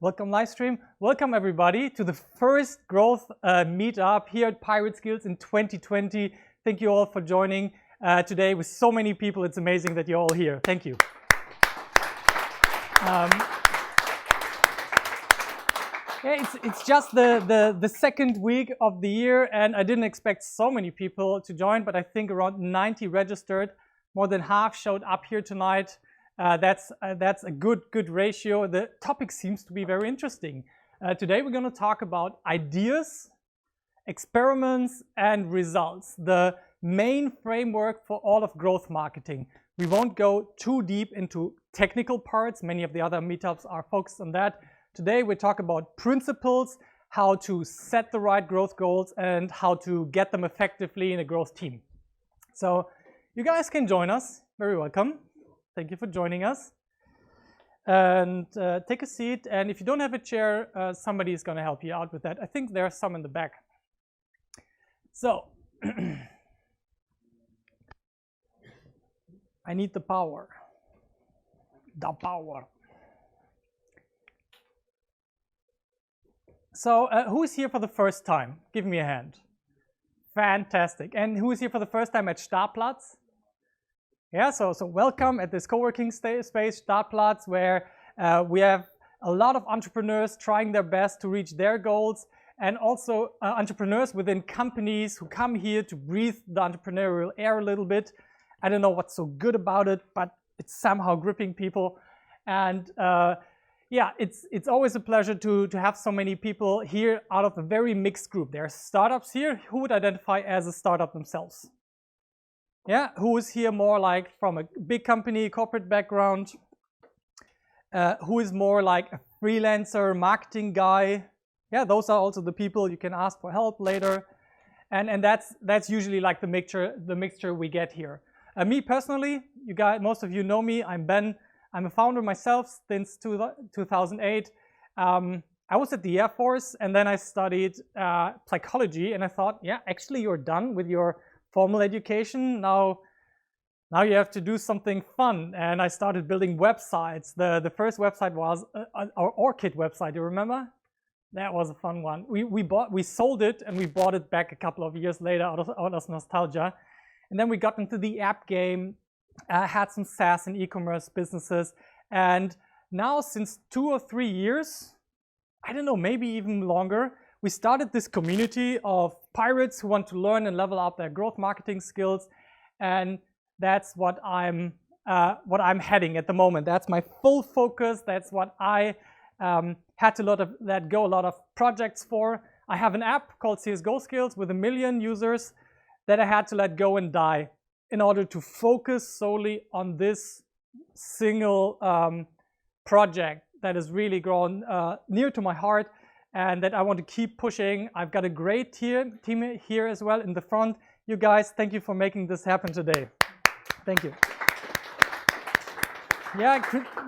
welcome live stream. Welcome everybody to the first growth meetup here at Pirate Skills in 2020. Thank you all for joining today with so many people. It's amazing that you're all here. Thank you. Yeah, it's just the second week of the year, and I didn't expect so many people to join, but I think around 90 registered. More than half showed up here tonight. That's a good ratio. The topic seems to be very interesting. Today we're going to talk about ideas, experiments, and results, the main framework for all of growth marketing. We won't go too deep into technical parts. Many of the other meetups are focused on that. Today we talk about principles, how to set the right growth goals, and how to get them effectively in a growth team. So you guys can join us. Very welcome. Thank you for joining us. And take a seat. And if you don't have a chair, somebody is going to help you out with that. I think there are some in the back. So I need the power. The power. So who is here for the first time? Give me a hand. Fantastic. And who is here for the first time at Startplatz? Yeah, so welcome at this co-working space, Startplatz, where we have a lot of entrepreneurs trying their best to reach their goals, and also entrepreneurs within companies who come here to breathe the entrepreneurial air a little bit. I don't know what's so good about it, but it's somehow gripping people. And yeah, it's always a pleasure to have so many people here out of a very mixed group. There are startups here. Who would identify as a startup themselves? Yeah, who is here more like from a big company, corporate background? Who is more like a freelancer, marketing guy? Yeah, those are also the people you can ask for help later. And that's usually like the mixture we get here. Me personally, you guys, most of you know me. I'm Ben. I'm a founder myself since 2008. I was at the Air Force, and then I studied psychology, and I thought, yeah, actually you're done with your formal education. Now you have to do something fun. And I started building websites. The first website was our Orchid website. You remember? That was a fun one. We sold it, and we bought it back a couple of years later out of nostalgia. And then we got into the app game. Had some SaaS and e-commerce businesses, and now since 2 or 3 years, I don't know, maybe even longer, we started this community of pirates who want to learn and level up their growth marketing skills, and that's what I'm heading at the moment. That's my full focus. That's what I had to let go a lot of projects for. I have an app called CSGO Skills with 1 million users that I had to let go and die in order to focus solely on this single project that has really grown near to my heart and that I want to keep pushing. I've got a great team here as well in the front. You guys, thank you for making this happen today. Thank you. Yeah,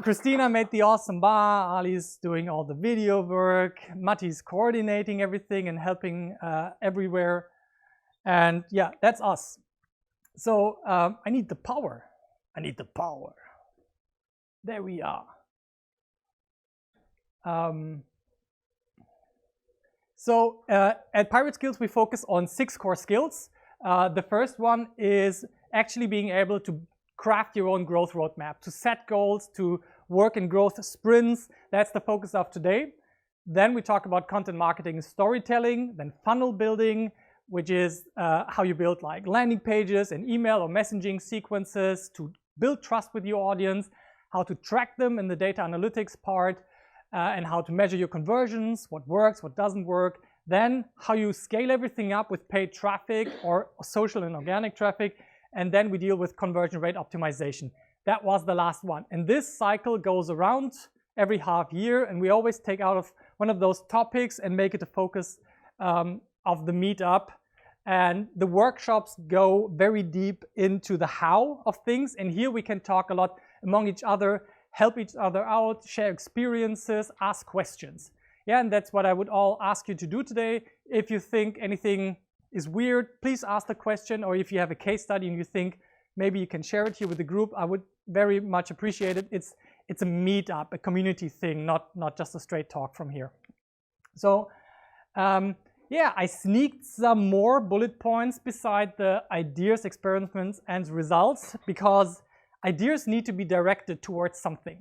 Christina made the awesome bar. Ali's doing all the video work. Matti's coordinating everything and helping everywhere. And yeah, that's us. So I need the power. I need the power. There we are. So at Pirate Skills, we focus on 6 core skills. The first one is actually being able to craft your own growth roadmap, to set goals, to work in growth sprints. That's the focus of today. Then we talk about content marketing and storytelling, then funnel building, which is how you build like landing pages and email or messaging sequences to build trust with your audience, how to track them in the data analytics part, and how to measure your conversions, what works, what doesn't work. Then how you scale everything up with paid traffic or social and organic traffic. And then we deal with conversion rate optimization. That was the last one. And this cycle goes around every half year, and we always take out of one of those topics and make it a focus of the meetup. And the workshops go very deep into the how of things. And here we can talk a lot among each other, help each other out, share experiences, ask questions. Yeah, and that's what I would all ask you to do today. If you think anything is weird, please ask the question. Or if you have a case study and you think maybe you can share it here with the group, I would very much appreciate it. It's it's a meetup, a community thing, not just a straight talk from here. So yeah, I sneaked some more bullet points beside the ideas, experiments, and results, because ideas need to be directed towards something.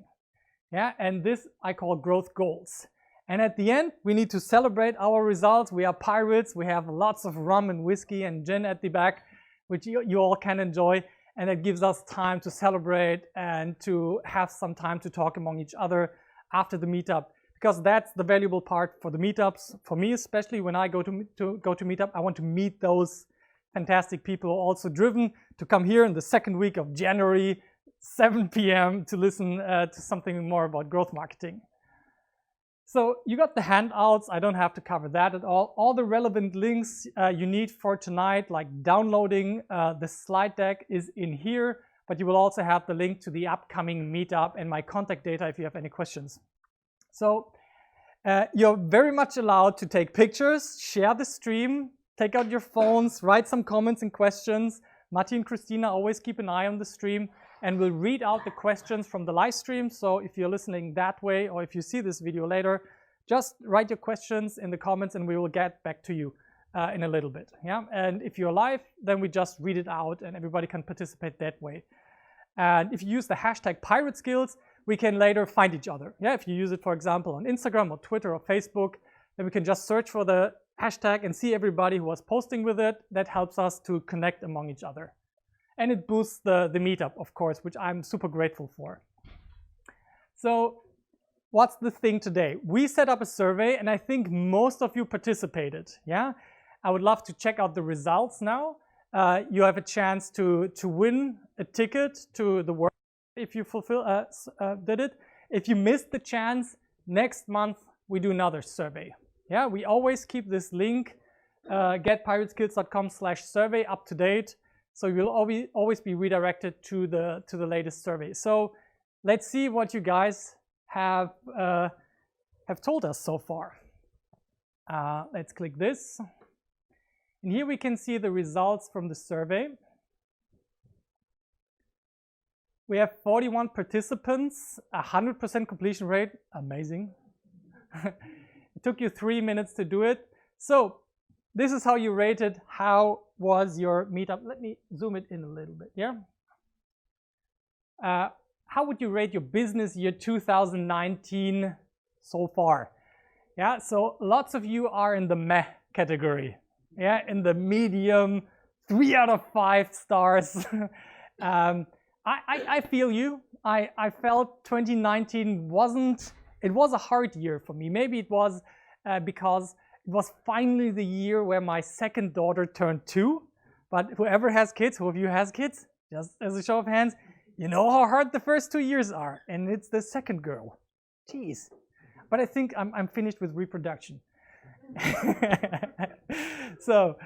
Yeah, and this I call growth goals. And at the end, we need to celebrate our results. We are pirates. We have lots of rum and whiskey and gin at the back, which you all can enjoy. And it gives us time to celebrate and to have some time to talk among each other after the meetup, because that's the valuable part for the meetups. For me, especially when I go to meetup, I want to meet those fantastic people, also driven to come here in the second week of January, 7 p.m. to listen to something more about growth marketing. So you got the handouts. I don't have to cover that at all. All the relevant links you need for tonight, like downloading the slide deck, is in here, but you will also have the link to the upcoming meetup and my contact data if you have any questions. So you're very much allowed to take pictures, share the stream, take out your phones, write some comments and questions. Matti and Christina always keep an eye on the stream, and we'll read out the questions from the live stream. So if you're listening that way, or if you see this video later, just write your questions in the comments and we will get back to you in a little bit. Yeah, and if you're live, then we just read it out and everybody can participate that way. And if you use the hashtag Pirate Skills, we can later find each other. Yeah, if you use it, for example, on Instagram or Twitter or Facebook, then we can just search for the hashtag and see everybody who was posting with it. That helps us to connect among each other. And it boosts the meetup, of course, which I'm super grateful for. So what's the thing today? We set up a survey, and I think most of you participated. Yeah, I would love to check out the results now. You have a chance to win a ticket to the workshop if you did it. If you missed the chance, next month we do another survey. Yeah, we always keep this link, getpirateskills.com/survey, up to date. So you will always be redirected to the latest survey. So let's see what you guys have told us so far. Let's click this. And here we can see the results from the survey. We have 41 participants, 100% completion rate. Amazing. It took you 3 minutes to do it. So this is how you rated. How was your meetup? Let me zoom it in a little bit, yeah? How would you rate your business year 2019 so far? Yeah, so lots of you are in the meh category. Yeah, in the medium, 3 out of 5 stars. I feel you. I felt 2019 it was a hard year for me. Maybe it was because it was finally the year where my second daughter turned 2. But whoever has kids, who of you has kids, just as a show of hands, you know how hard the first 2 years are. And it's the second girl. Jeez. But I think I'm finished with reproduction. So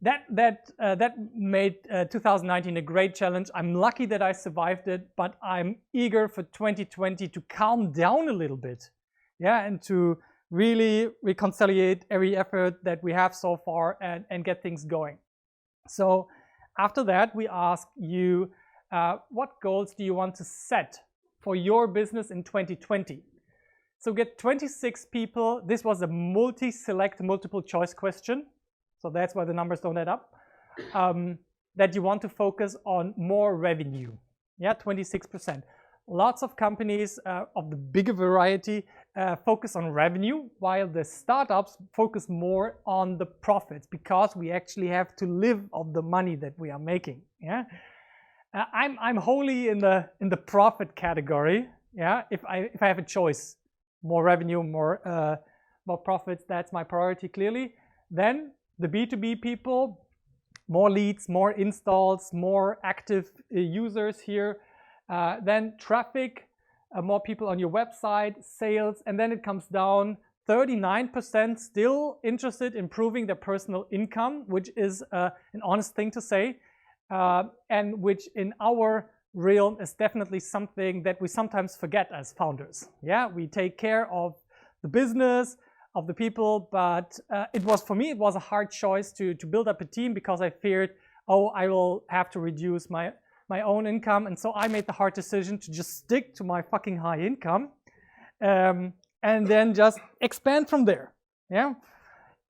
that made 2019 a great challenge. I'm lucky that I survived it, but I'm eager for 2020 to calm down a little bit. Yeah, and to really reconciliate every effort that we have so far and get things going. So after that, we ask you, what goals do you want to set for your business in 2020? So get 26 people. This was a multi-select multiple choice question. So that's why the numbers don't add up. That you want to focus on more revenue. Yeah, 26%. Lots of companies of the bigger variety focus on revenue, while the startups focus more on the profits, because we actually have to live off the money that we are making. Yeah, I'm wholly in the profit category. Yeah, if I have a choice, more revenue, more profits, that's my priority clearly. Then the B2B people, more leads, more installs, more active users here. Then traffic, more people on your website, sales, and then it comes down 39% still interested in improving their personal income, which is an honest thing to say, and which in our realm is definitely something that we sometimes forget as founders. Yeah, we take care of the business, of the people, but for me it was a hard choice to build up a team, because I feared, oh, I will have to reduce my my own income, and so I made the hard decision to just stick to my fucking high income, and then just expand from there. Yeah.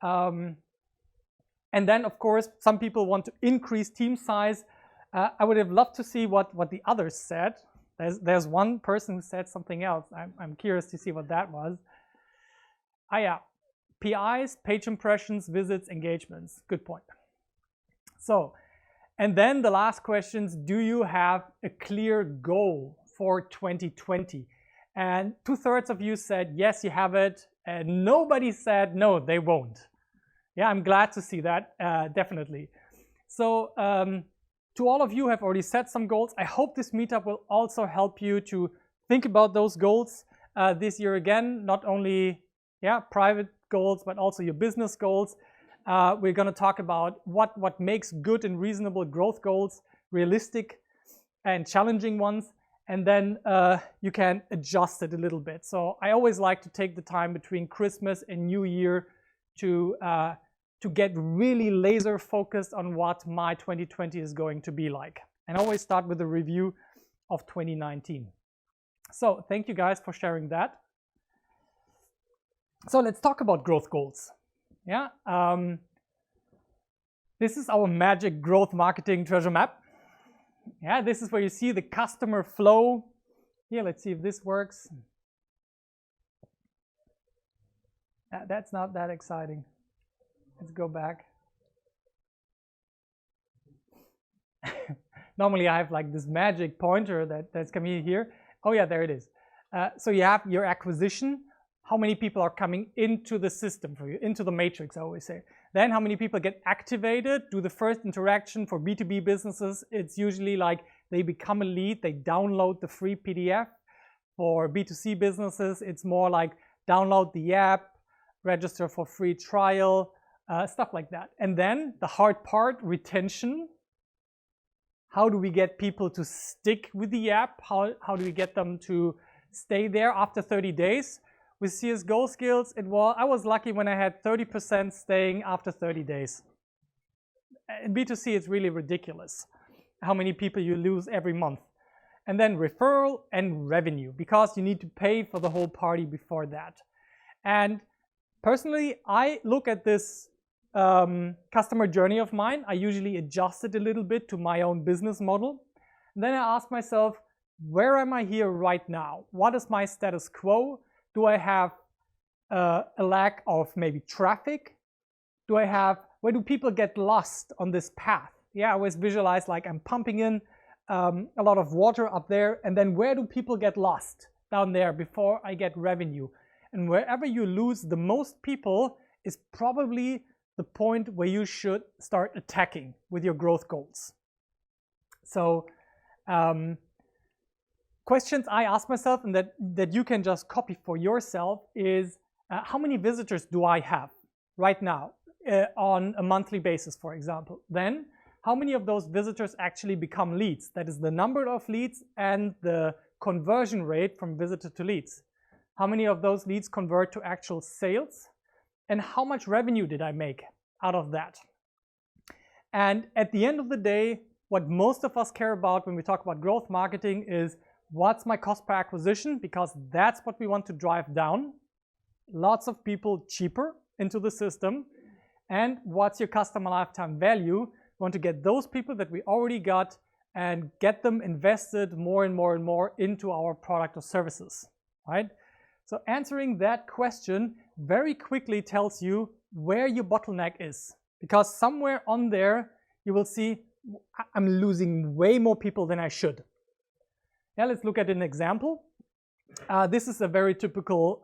And then, of course, some people want to increase team size. I would have loved to see what the others said. There's one person who said something else. I'm curious to see what that was. Yeah. PIs, page impressions, visits, engagements. Good point. So, and then the last questions, do you have a clear goal for 2020? And 2/3 of you said, yes, you have it. And nobody said, no, they won't. Yeah, I'm glad to see that, definitely. So to all of you who have already set some goals, I hope this meetup will also help you to think about those goals this year again, not only private goals, but also your business goals. We're going to talk about what makes good and reasonable growth goals, realistic and challenging ones, and then you can adjust it a little bit. So I always like to take the time between Christmas and New Year to get really laser focused on what my 2020 is going to be like. And always start with a review of 2019. So thank you guys for sharing that. So let's talk about growth goals. Yeah, this is our magic growth marketing treasure map. Yeah, this is where you see the customer flow. Here, let's see if this works. That's not that exciting. Let's go back. Normally I have like this magic pointer that's coming here. Oh yeah, there it is. So you have your acquisition, how many people are coming into the system for you, into the matrix, I always say. Then how many people get activated, do the first interaction. For B2B businesses, it's usually like they become a lead, they download the free PDF. For B2C businesses, it's more like download the app, register for free trial, stuff like that. And then the hard part, retention. How do we get people to stick with the app? How do we get them to stay there after 30 days? With CSGO skills, I was lucky when I had 30% staying after 30 days. In B2C, it's really ridiculous how many people you lose every month. And then referral and revenue, because you need to pay for the whole party before that. And personally, I look at this customer journey of mine. I usually adjust it a little bit to my own business model. And then I ask myself, where am I here right now? What is my status quo? Do I have a lack of maybe traffic? Where do people get lost on this path? Yeah, I always visualize like I'm pumping in a lot of water up there, and then where do people get lost down there before I get revenue? And wherever you lose the most people is probably the point where you should start attacking with your growth goals. So questions I ask myself, and that you can just copy for yourself, is how many visitors do I have right now on a monthly basis, for example? Then how many of those visitors actually become leads? That is the number of leads and the conversion rate from visitor to leads. How many of those leads convert to actual sales? And how much revenue did I make out of that? And at the end of the day, what most of us care about when we talk about growth marketing is, what's my cost per acquisition? Because that's what we want to drive down. Lots of people cheaper into the system. And what's your customer lifetime value? We want to get those people that we already got and get them invested more and more and more into our product or services, right? So answering that question very quickly tells you where your bottleneck is, because somewhere on there you will see, I'm losing way more people than I should. Yeah, let's look at an example. This is a very typical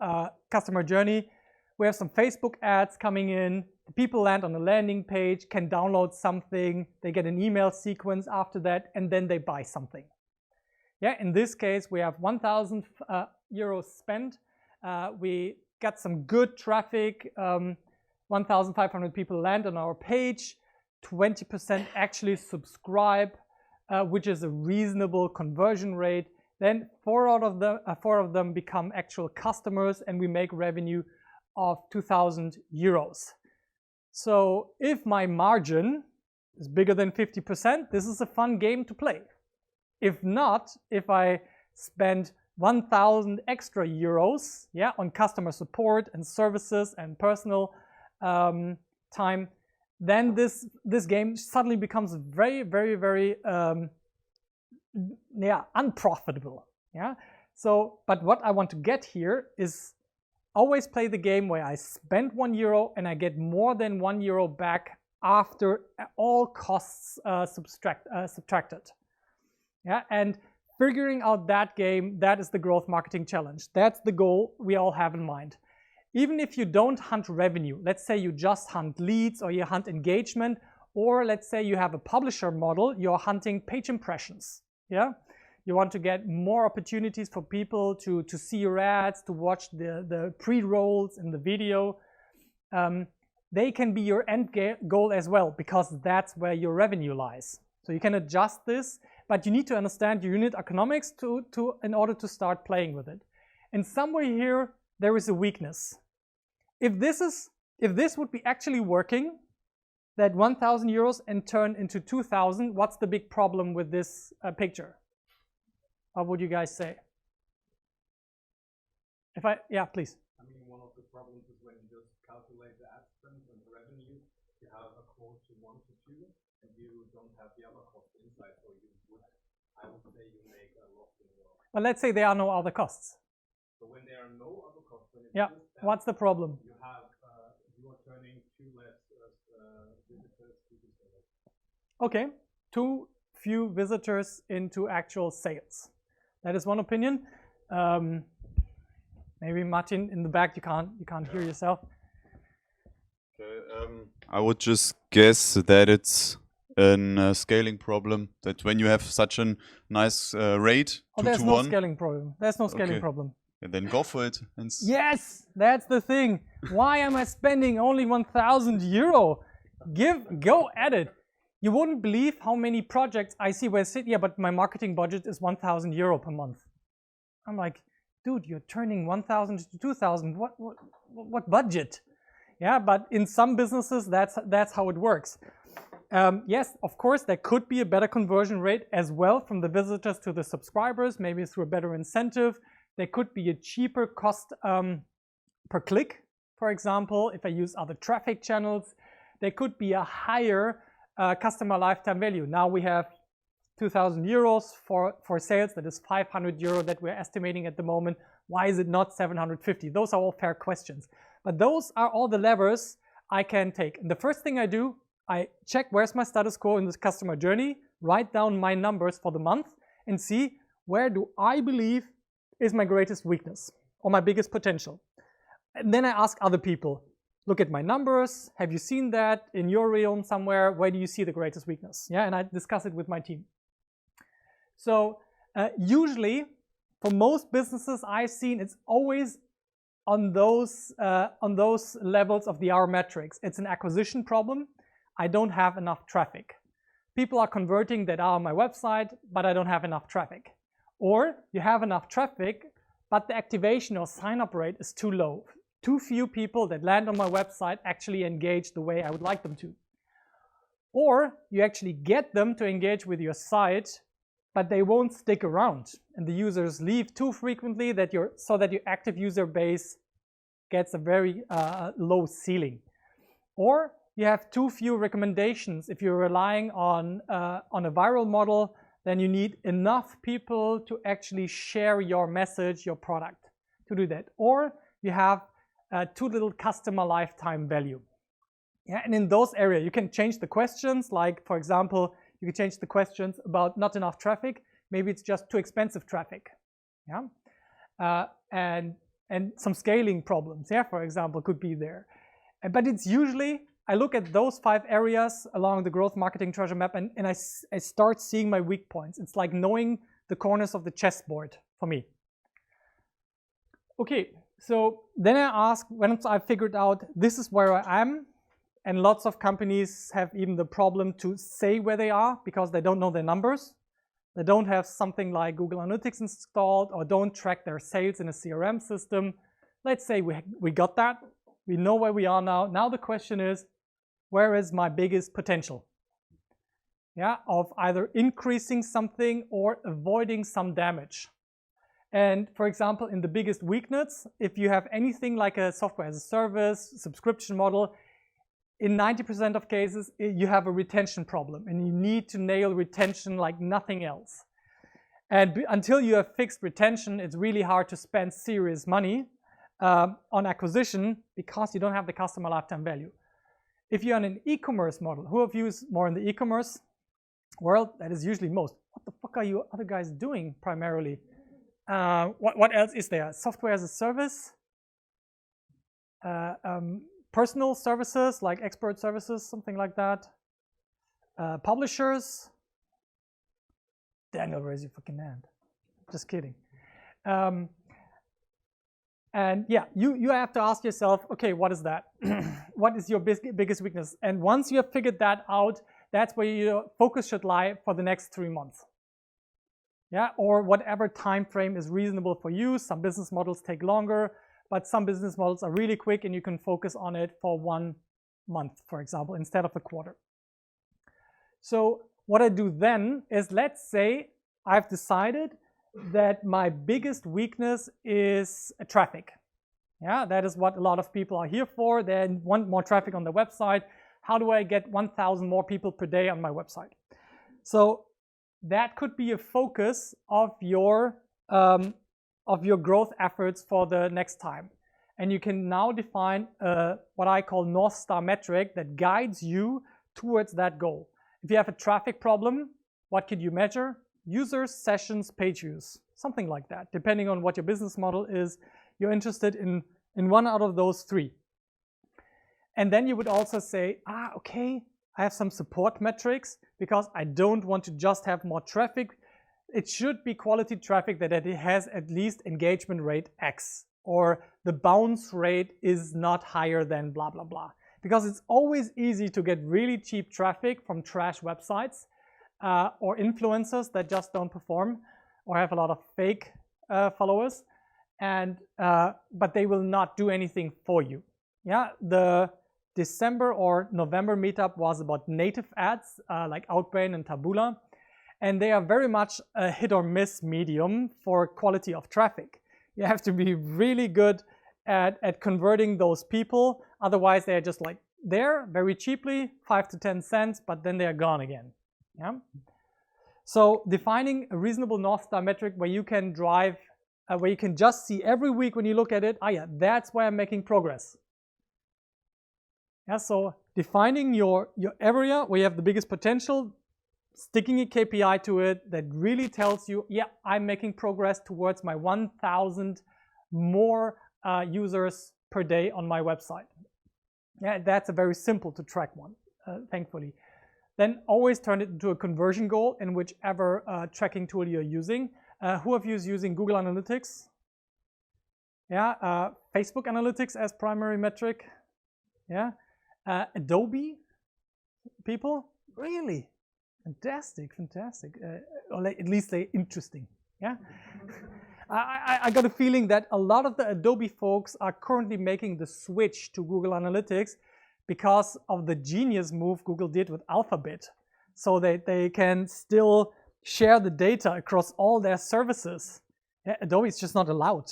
customer journey. We have some Facebook ads coming in. The people land on a landing page, can download something, they get an email sequence after that, and then they buy something. Yeah, in this case, we have 1,000 euros spent. We got some good traffic. 1,500 people land on our page. 20% actually subscribe, which is a reasonable conversion rate. Then four of them become actual customers, and we make revenue of 2,000 euros. So if my margin is bigger than 50%, this is a fun game to play. If not, if I spend 1,000 extra euros, yeah, on customer support and services and personal time, then this game suddenly becomes very, very, very unprofitable. Yeah. So, but what I want to get here is always play the game where I spend €1 and I get more than €1 back after all costs subtracted. Yeah, and figuring out that game, that is the growth marketing challenge. That's the goal we all have in mind. Even if you don't hunt revenue, let's say you just hunt leads or you hunt engagement, or let's say you have a publisher model, you're hunting page impressions. Yeah, you want to get more opportunities for people to see your ads, to watch the pre-rolls in the video. They can be your end goal as well, because that's where your revenue lies. So you can adjust this, but you need to understand your unit economics in order to start playing with it. And somewhere here, there is a weakness. If this would be actually working, that 1,000 euros and turn into 2,000, what's the big problem with this picture? What would you guys say? Yeah, please. I mean, one of the problems is when you just calculate the ad spend and the revenue, you have a quote to 1 to 2, and you don't have the other costs inside, so I would say you make a loss in your. Well, let's say there are no other costs. So when there are no other costs, yeah, what's the problem? You are turning too less visitors to the sales. Okay, too few visitors into actual sales. That is one opinion. Maybe Martin in the back, you can't hear yourself. Okay, I would just guess that it's a scaling problem, that when you have such a nice rate, 2 there's to no 1. Scaling problem. There's no scaling problem. And then go for it. Yes, that's the thing. Why am I spending only 1,000 euro? Go at it. You wouldn't believe how many projects I see where I sit, yeah, but my marketing budget is 1,000 euro per month. I'm like, dude, you're turning 1,000 to 2,000. What budget? Yeah, but in some businesses, that's how it works. Yes, of course, there could be a better conversion rate as well from the visitors to the subscribers, maybe through a better incentive. There could be a cheaper cost per click, for example, if I use other traffic channels. There could be a higher customer lifetime value. Now we have 2,000 euros for sales. That is 500 euro that we're estimating at the moment. Why is it not 750? Those are all fair questions. But those are all the levers I can take. And the first thing I do, I check where's my status quo in this customer journey, write down my numbers for the month, and see where do I believe is my greatest weakness or my biggest potential. And then I ask other people, look at my numbers. Have you seen that in your realm somewhere? Where do you see the greatest weakness? Yeah, and I discuss it with my team. So usually, for most businesses I've seen, it's always on those levels of the R metrics. It's an acquisition problem. I don't have enough traffic. People are converting that are on my website, but I don't have enough traffic. Or you have enough traffic, but the activation or sign-up rate is too low. Too few people that land on my website actually engage the way I would like them to. Or you actually get them to engage with your site, but they won't stick around, and the users leave too frequently so that your active user base gets a very low ceiling. Or you have too few recommendations. If you're relying on a viral model, then you need enough people to actually share your message, your product, to do that. Or you have too little customer lifetime value. Yeah, and in those areas, you can change the questions. Like, for example, you can change the questions about not enough traffic. Maybe it's just too expensive traffic. Yeah, and some scaling problems. Yeah, for example, could be there. But it's usually, I look at those 5 areas along the growth marketing treasure map, and I start seeing my weak points. It's like knowing the corners of the chessboard for me. Okay, so then I ask, once I figured out this is where I am, and lots of companies have even the problem to say where they are because they don't know their numbers. They don't have something like Google Analytics installed or don't track their sales in a CRM system. Let's say we got that. We know where we are now. Now the question is, where is my biggest potential? yeah, of either increasing something or avoiding some damage. And for example, in the biggest weakness, if you have anything like a software as a service, subscription model, in 90% of cases, you have a retention problem and you need to nail retention like nothing else. And until you have fixed retention, it's really hard to spend serious money on acquisition because you don't have the customer lifetime value. If you're in an e-commerce model, who of you is more in the e-commerce world? That is usually most. What the fuck are you other guys doing primarily? What else is there? Software as a service? Personal services like expert services, something like that. Publishers. Daniel, raise your fucking hand. Just kidding. And yeah, you have to ask yourself, okay, what is that? What is your biggest weakness? And once you have figured that out, that's where your focus should lie for the next 3 months. Yeah, or whatever time frame is reasonable for you. Some business models take longer, but some business models are really quick and you can focus on it for 1 month, for example, instead of a quarter. So what I do then is, let's say I've decided that my biggest weakness is traffic. Yeah, that is what a lot of people are here for. They want more traffic on their website. How do I get 1,000 more people per day on my website? So that could be a focus of your growth efforts for the next time. And you can now define what I call North Star metric that guides you towards that goal. If you have a traffic problem, what could you measure? Users, sessions, page views, something like that. Depending on what your business model is, you're interested in one out of those 3. And then you would also say, okay, I have some support metrics because I don't want to just have more traffic. It should be quality traffic that it has at least engagement rate X, or the bounce rate is not higher than blah, blah, blah. Because it's always easy to get really cheap traffic from trash websites or influencers that just don't perform or have a lot of fake followers, but they will not do anything for you. Yeah, the December or November meetup was about native ads like Outbrain and Taboola, and they are very much a hit or miss medium for quality of traffic. You have to be really good at converting those people, otherwise they're just like there very cheaply, 5 to 10 cents, but then they're gone again. Yeah. So defining a reasonable North Star metric where you can drive, where you can just see every week when you look at it, yeah, that's where I'm making progress. Yeah, so defining your area where you have the biggest potential, sticking a KPI to it that really tells you, yeah, I'm making progress towards my 1,000 more users per day on my website. Yeah, that's a very simple to track one, thankfully. Then always turn it into a conversion goal in whichever tracking tool you're using. Who of you is using Google Analytics? Yeah, Facebook Analytics as primary metric. Yeah. Adobe people? Really? Fantastic, fantastic. Or at least they're interesting. Yeah. I got a feeling that a lot of the Adobe folks are currently making the switch to Google Analytics because of the genius move Google did with Alphabet. So they can still share the data across all their services. Yeah, Adobe is just not allowed.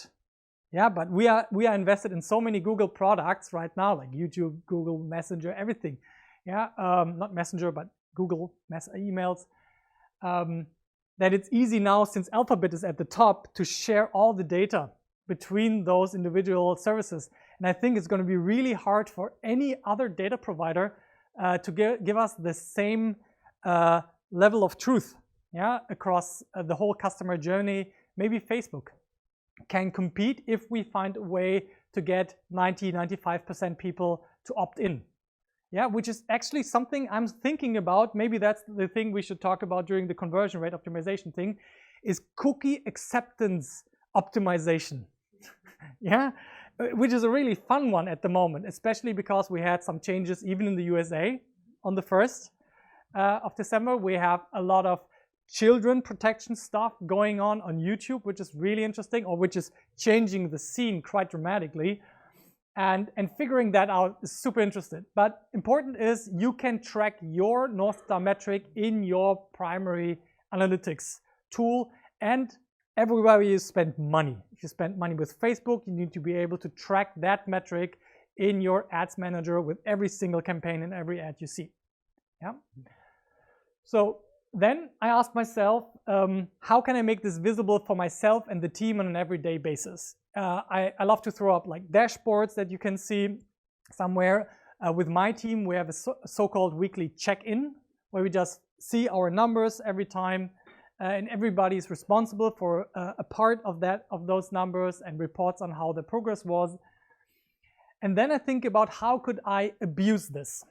Yeah, but we are invested in so many Google products right now, like YouTube, Google Messenger, everything. Yeah, not Messenger, but Google emails. That it's easy now, since Alphabet is at the top, to share all the data between those individual services. And I think it's going to be really hard for any other data provider to give us the same level of truth, yeah, across the whole customer journey. Maybe Facebook can compete if we find a way to get 90–95% people to opt in. Yeah, which is actually something I'm thinking about. Maybe that's the thing we should talk about during the conversion rate optimization thing, is cookie acceptance optimization. Yeah, which is a really fun one at the moment, especially because we had some changes even in the USA on the 1st of December. We have a lot of children protection stuff going on YouTube, which is really interesting, or which is changing the scene quite dramatically. And figuring that out is super interesting. But important is you can track your North Star metric in your primary analytics tool and everywhere you spend money. If you spend money with Facebook, you need to be able to track that metric in your ads manager with every single campaign and every ad you see. Yeah. So then I asked myself, how can I make this visible for myself and the team on an everyday basis? I love to throw up like dashboards that you can see somewhere. With my team, we have a so-called weekly check-in where we just see our numbers every time, and everybody is responsible for a part of those numbers and reports on how the progress was. And then I think about how could I abuse this.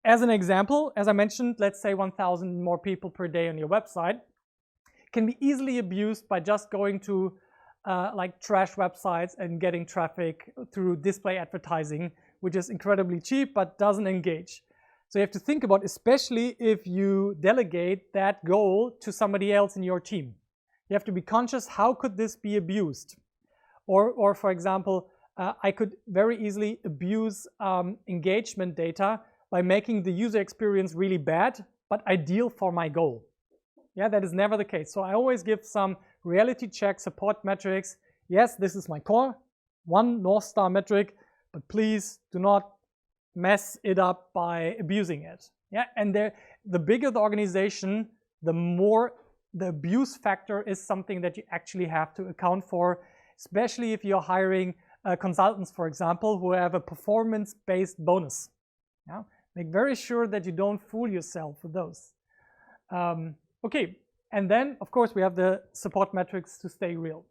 As an example, as I mentioned, let's say 1,000 more people per day on your website can be easily abused by just going to like trash websites and getting traffic through display advertising, which is incredibly cheap but doesn't engage. So you have to think about, especially if you delegate that goal to somebody else in your team. You have to be conscious, how could this be abused? Or for example, I could very easily abuse engagement data by making the user experience really bad, but ideal for my goal. Yeah, that is never the case. So I always give some reality check support metrics. Yes, this is my core, one North Star metric, but please do not mess it up by abusing it. Yeah, and the bigger the organization, the more the abuse factor is something that you actually have to account for, especially if you're hiring consultants, for example, who have a performance-based bonus. Yeah? Make very sure that you don't fool yourself with those. Okay, and then of course we have the support metrics to stay real.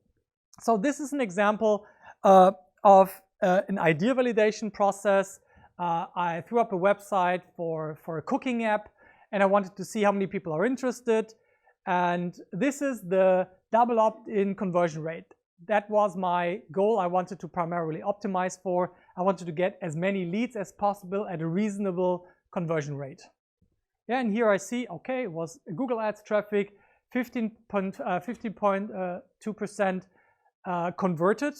So this is an example of an idea validation process. I threw up a website for a cooking app, and I wanted to see how many people are interested. And this is the double opt-in conversion rate. That was my goal. I wanted to primarily optimize for. I wanted to get as many leads as possible at a reasonable conversion rate. Yeah, and here I see, okay, it was Google Ads traffic, 15.2% converted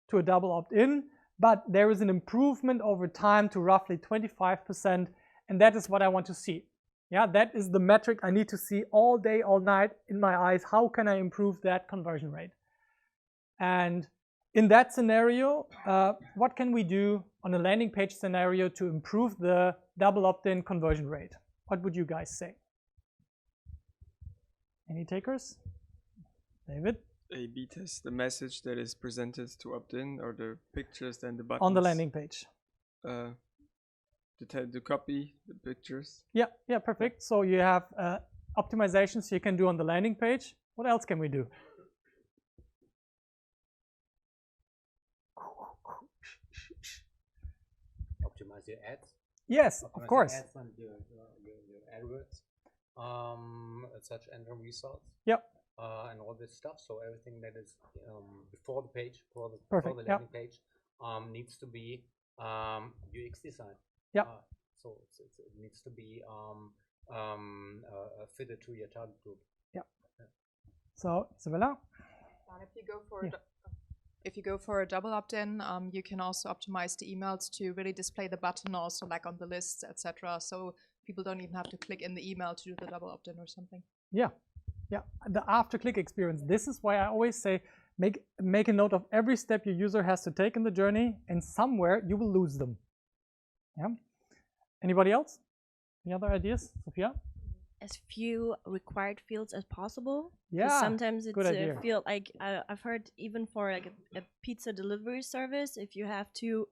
to a double opt-in, but there is an improvement over time to roughly 25%, and that is what I want to see. Yeah, that is the metric I need to see all day, all night in my eyes. How can I improve that conversion rate? And in that scenario, what can we do on a landing page scenario to improve the double opt-in conversion rate? What would you guys say? Any takers? David? A/B test the message that is presented to opt-in, or the pictures and the buttons. On the landing page. To copy the pictures. Yeah, perfect. So you have optimizations you can do on the landing page. What else can we do? Optimize your ads. Yes, of course. Ads and your AdWords, search engine results. Yep. And all this stuff. So everything that is before the page, before the landing page, needs to be UX design. Yeah. So it needs to be fitted to your target group. Yeah. So Isabella. And if you go for a double opt-in, you can also optimize the emails to really display the button also, like on the list, etc. So people don't even have to click in the email to do the double opt-in or something. Yeah. Yeah, the after-click experience. This is why I always say make a note of every step your user has to take in the journey, and somewhere you will lose them. Yeah. Anybody else? Any other ideas, Sophia? As few required fields as possible. Yeah. Sometimes it's a field like I've heard even for like a pizza delivery service, if you have to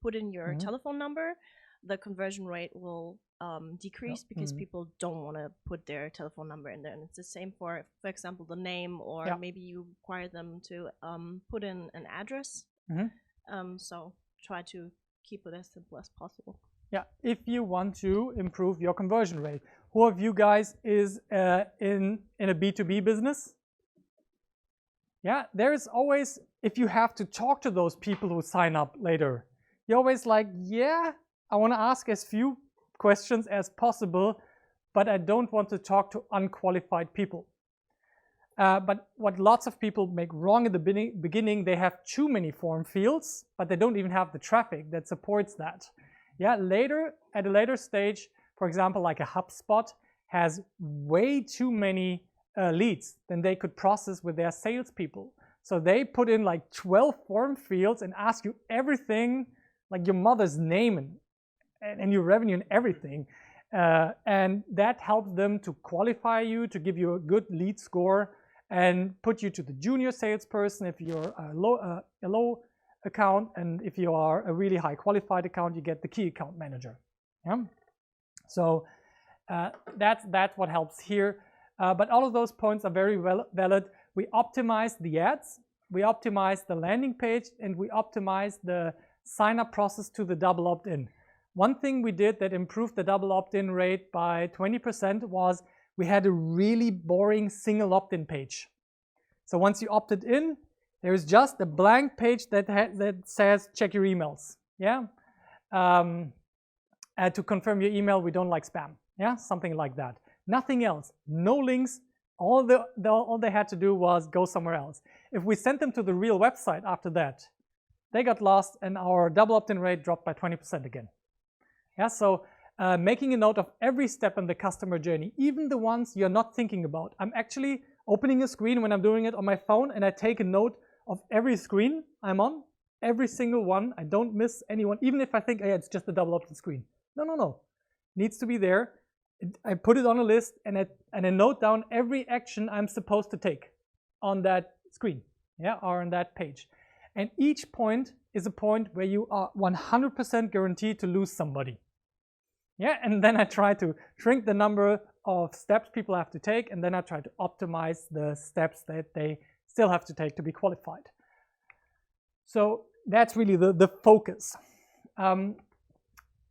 put in your telephone number, the conversion rate will decrease because people don't want to put their telephone number in there. And it's the same for example, the name, or maybe you require them to put in an address. So try to keep it as simple as possible. Yeah, if you want to improve your conversion rate. Who of you guys is in a B2B business? Yeah, there is always, if you have to talk to those people who sign up later, you're always like, yeah, I want to ask as few questions as possible, but I don't want to talk to unqualified people. But what lots of people make wrong at the beginning, they have too many form fields, but they don't even have the traffic that supports that. Yeah, later, at a later stage, for example, like a HubSpot has way too many leads than they could process with their salespeople. So they put in like 12 form fields and ask you everything, like your mother's name and your revenue and everything. And that helps them to qualify you, to give you a good lead score, and put you to the junior salesperson if you're a low account, and if you are a really high qualified account, you get the key account manager. Yeah? So that's what helps here. But all of those points are very valid. We optimize the ads, we optimize the landing page, and we optimize the sign-up process to the double opt-in. One thing we did that improved the double opt-in rate by 20% was we had a really boring single opt-in page. So once you opted in, there's just a blank page that says check your emails. Yeah, to confirm your email, we don't like spam. Yeah, something like that. Nothing else. No links. All they had to do was go somewhere else. If we sent them to the real website after that, they got lost, and our double opt-in rate dropped by 20% again. Yeah, so making a note of every step in the customer journey, even the ones you're not thinking about. I'm actually opening a screen when I'm doing it on my phone, and I take a note of every screen I'm on, every single one. I don't miss anyone, even if I think, hey, it's just a double opt-in screen. No. Needs to be there. I put it on a list, and I note down every action I'm supposed to take on that screen, yeah, or on that page. And each point is a point where you are 100% guaranteed to lose somebody. Yeah, and then I try to shrink the number of steps people have to take, and then I try to optimize the steps that they still have to take to be qualified. So that's really the focus.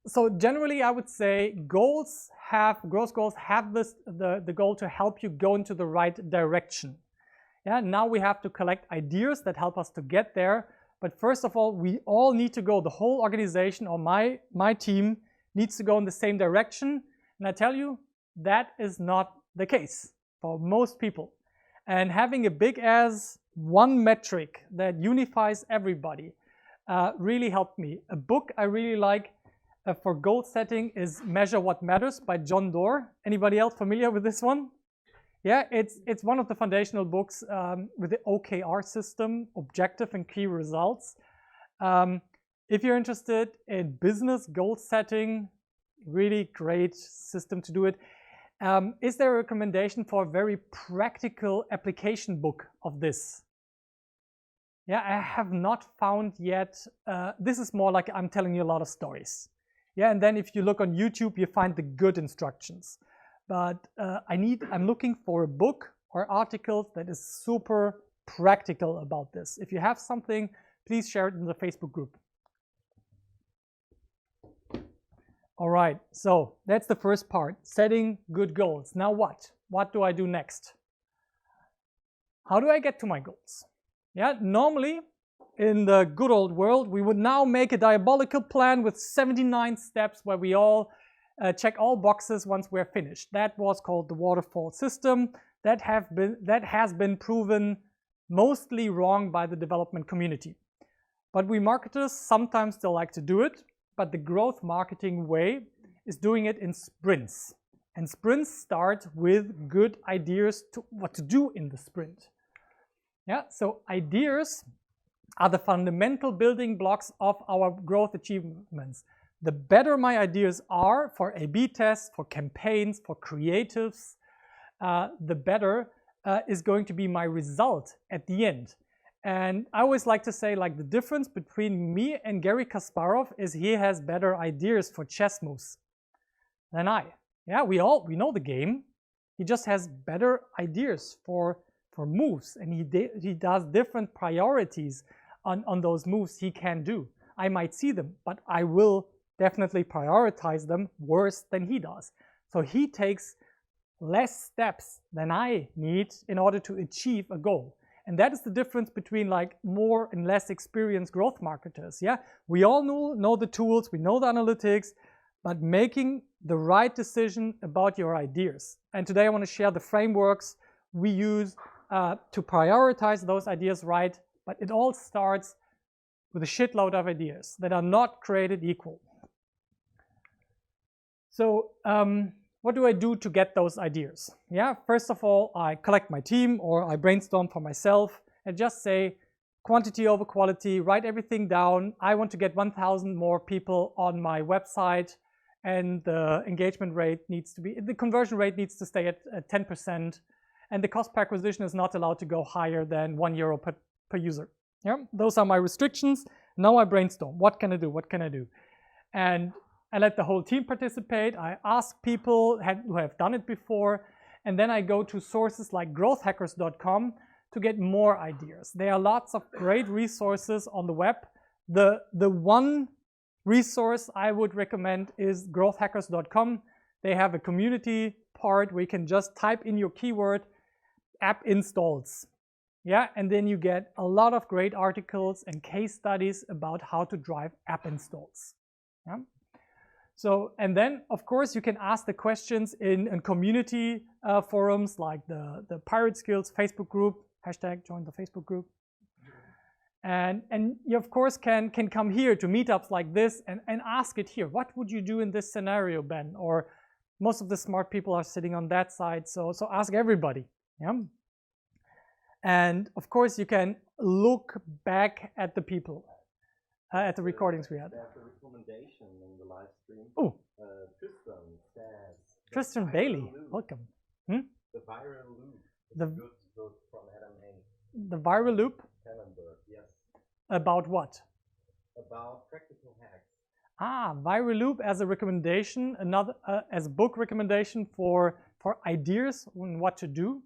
So generally, I would say growth goals have the goal to help you go into the right direction. Yeah, now we have to collect ideas that help us to get there. But first of all, we all need to go, the whole organization or my team needs to go in the same direction. And I tell you, that is not the case for most people. And having a big as one metric that unifies everybody really helped me. A book I really like for goal setting is Measure What Matters by John Doerr. Anybody else familiar with this one? Yeah, it's one of the foundational books with the OKR system, objective and key results. If you're interested in business goal setting, really great system to do it. Is there a recommendation for a very practical application book of this? Yeah, I have not found yet. This is more like I'm telling you a lot of stories. Yeah, and then if you look on YouTube, you find the good instructions. But I'm looking for a book or article that is super practical about this. If you have something, please share it in the Facebook group. All right, so that's the first part, setting good goals. Now what? What do I do next? How do I get to my goals? Yeah, normally in the good old world, we would now make a diabolical plan with 79 steps where we all check all boxes once we're finished. That was called the waterfall system. That has been proven mostly wrong by the development community. But we marketers sometimes still like to do it, but the growth marketing way is doing it in sprints. And sprints start with good ideas to what to do in the sprint. Yeah, so ideas are the fundamental building blocks of our growth achievements. The better my ideas are for A/B tests, for campaigns, for creatives, the better is going to be my result at the end. And I always like to say, like, the difference between me and Garry Kasparov is he has better ideas for chess moves than I. Yeah, we know the game. He just has better ideas for moves, and he does different priorities on those moves he can do. I might see them, but I will definitely prioritize them worse than he does. So he takes less steps than I need in order to achieve a goal. And that is the difference between like more and less experienced growth marketers. Yeah, we all know the tools, we know the analytics, but making the right decision about your ideas. And today I want to share the frameworks we use to prioritize those ideas right, but it all starts with a shitload of ideas that are not created equal. So what do I do to get those ideas? Yeah, first of all, I collect my team or I brainstorm for myself and just say quantity over quality, write everything down. I want to get 1,000 more people on my website, and the engagement rate needs to be, the conversion rate needs to stay at 10%, and the cost per acquisition is not allowed to go higher than €1 per user. Yeah, those are my restrictions. Now I brainstorm. What can I do? What can I do? And I let the whole team participate. I ask people who have done it before, and then I go to sources like growthhackers.com to get more ideas. There are lots of great resources on the web. The one resource I would recommend is growthhackers.com. They have a community part where you can just type in your keyword app installs. Yeah, and then you get a lot of great articles and case studies about how to drive app installs. Yeah. So, and then of course you can ask the questions in community forums like the Pirate Skills Facebook group, #join the Facebook group. And you of course can come here to meetups like this and ask it here. What would you do in this scenario, Ben? Or most of the smart people are sitting on that side, so ask everybody. Yeah. And of course you can look back at the people, at the recordings we had. There's a recommendation in the live stream. Oh, Tristan says. Tristan Bailey, welcome. The viral loop. The Good book from Adam Haynes. The viral loop. Calendar, yes. About what? About practical hacks. Viral loop as a recommendation, another as a book recommendation for ideas on what to do.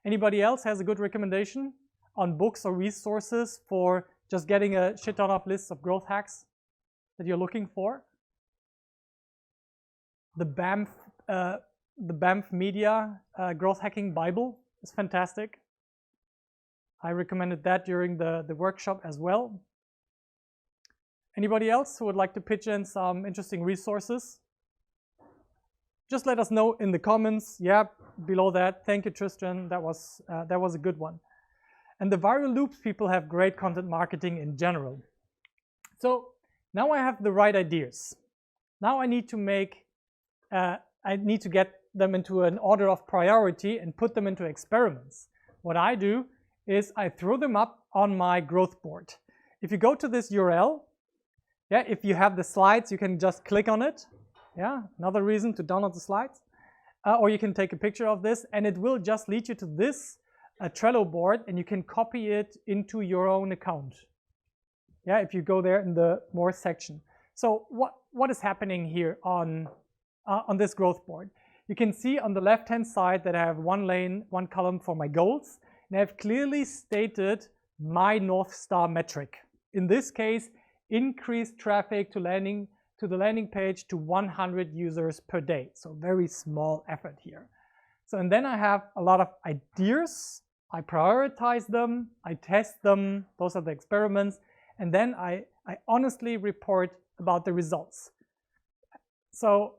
Anybody else has a good recommendation on books or resources for just getting a shit ton of lists of growth hacks that you're looking for? The BAMF Media Growth Hacking Bible is fantastic. I recommended that during the workshop as well. Anybody else who would like to pitch in some interesting resources? Just let us know in the comments. Yeah, below that. Thank you, Tristan. That was a good one. And the viral loops people have great content marketing in general. So now I have the right ideas. Now I need to get them into an order of priority and put them into experiments. What I do is I throw them up on my growth board. If you go to this URL, yeah, if you have the slides, you can just click on it. Yeah, another reason to download the slides. Or you can take a picture of this and it will just lead you to this Trello board and you can copy it into your own account. Yeah, if you go there in the more section. So what is happening here on this growth board? You can see on the left-hand side that I have one lane, one column for my goals, and I've clearly stated my North Star metric. In this case, increase traffic to the landing page to 100 users per day. So very small effort here. So, and then I have a lot of ideas. I prioritize them, I test them, those are the experiments, and then I honestly report about the results. So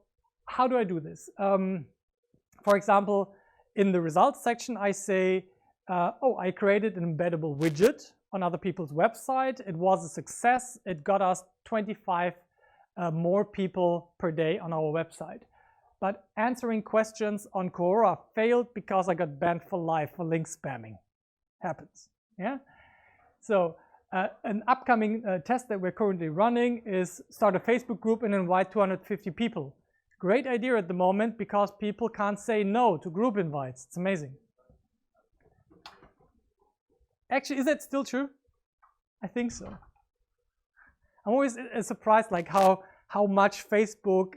how do I do this? For example, in the results section, I say, I created an embeddable widget on other people's website. It was a success. It got us 25 more people per day on our website. But answering questions on Quora failed because I got banned for life for link spamming. Happens, yeah? So an upcoming test that we're currently running is start a Facebook group and invite 250 people. Great idea at the moment because people can't say no to group invites. It's amazing. Actually, is that still true? I think so. I'm always surprised like how much Facebook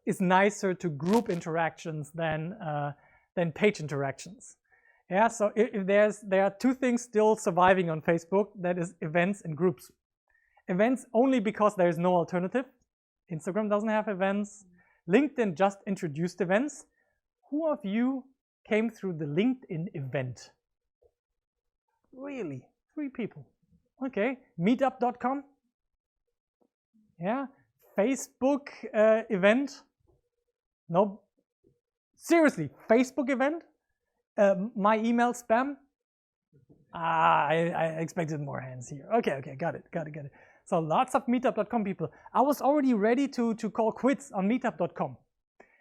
is nicer to group interactions than page interactions. Yeah, so if there are two things still surviving on Facebook, that is events and groups. Events only because there is no alternative. Instagram doesn't have events. LinkedIn just introduced events. Who of you came through the LinkedIn event? Really? 3 people. Okay. Meetup.com. Yeah. Facebook event. No. Seriously, Facebook event. My email spam. I expected more hands here. Okay, got it. So lots of meetup.com people. I was already ready to call quits on meetup.com.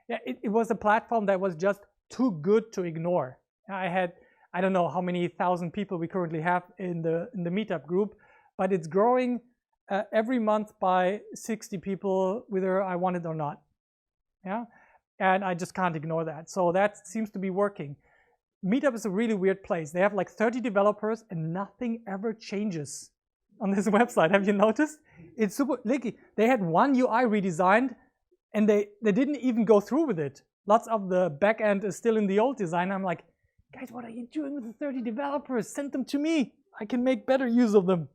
Yeah, it was a platform that was just too good to ignore. I don't know how many thousand people we currently have in the meetup group, but it's growing every month by 60 people, whether I want it or not. Yeah, and I just can't ignore that. So that seems to be working. Meetup is a really weird place. They have like 30 developers and nothing ever changes on this website. Have you noticed? It's super leaky. They had one UI redesigned and they didn't even go through with it. Lots of the back end is still in the old design. I'm like, guys, what are you doing with the 30 developers? Send them to me. I can make better use of them.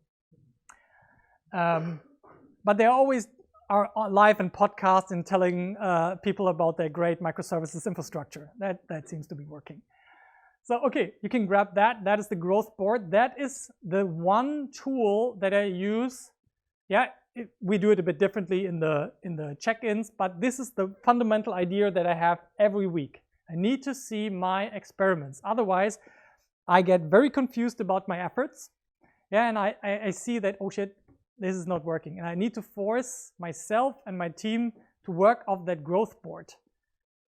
But they always are live in podcasts and telling people about their great microservices infrastructure. That seems to be working. So, okay, you can grab that. That is the growth board. That is the one tool that I use. Yeah, we do it a bit differently in the check-ins, but this is the fundamental idea that I have every week. I need to see my experiments. Otherwise, I get very confused about my efforts. Yeah, and I see that, oh shit, this is not working. And I need to force myself and my team to work off that growth board.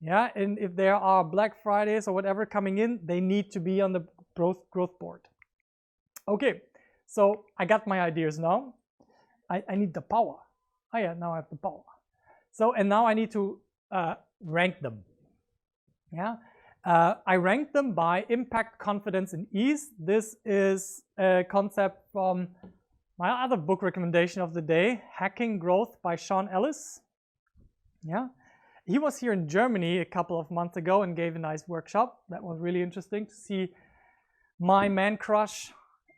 Yeah, and if there are Black Fridays or whatever coming in, they need to be on the growth board. Okay, so I got my ideas now. I need the power. Oh yeah, now I have the power. So, and now I need to rank them. Yeah, I rank them by impact, confidence, and ease. This is a concept from my other book recommendation of the day, Hacking Growth by Sean Ellis. Yeah. He was here in Germany a couple of months ago and gave a nice workshop. That was really interesting to see my man crush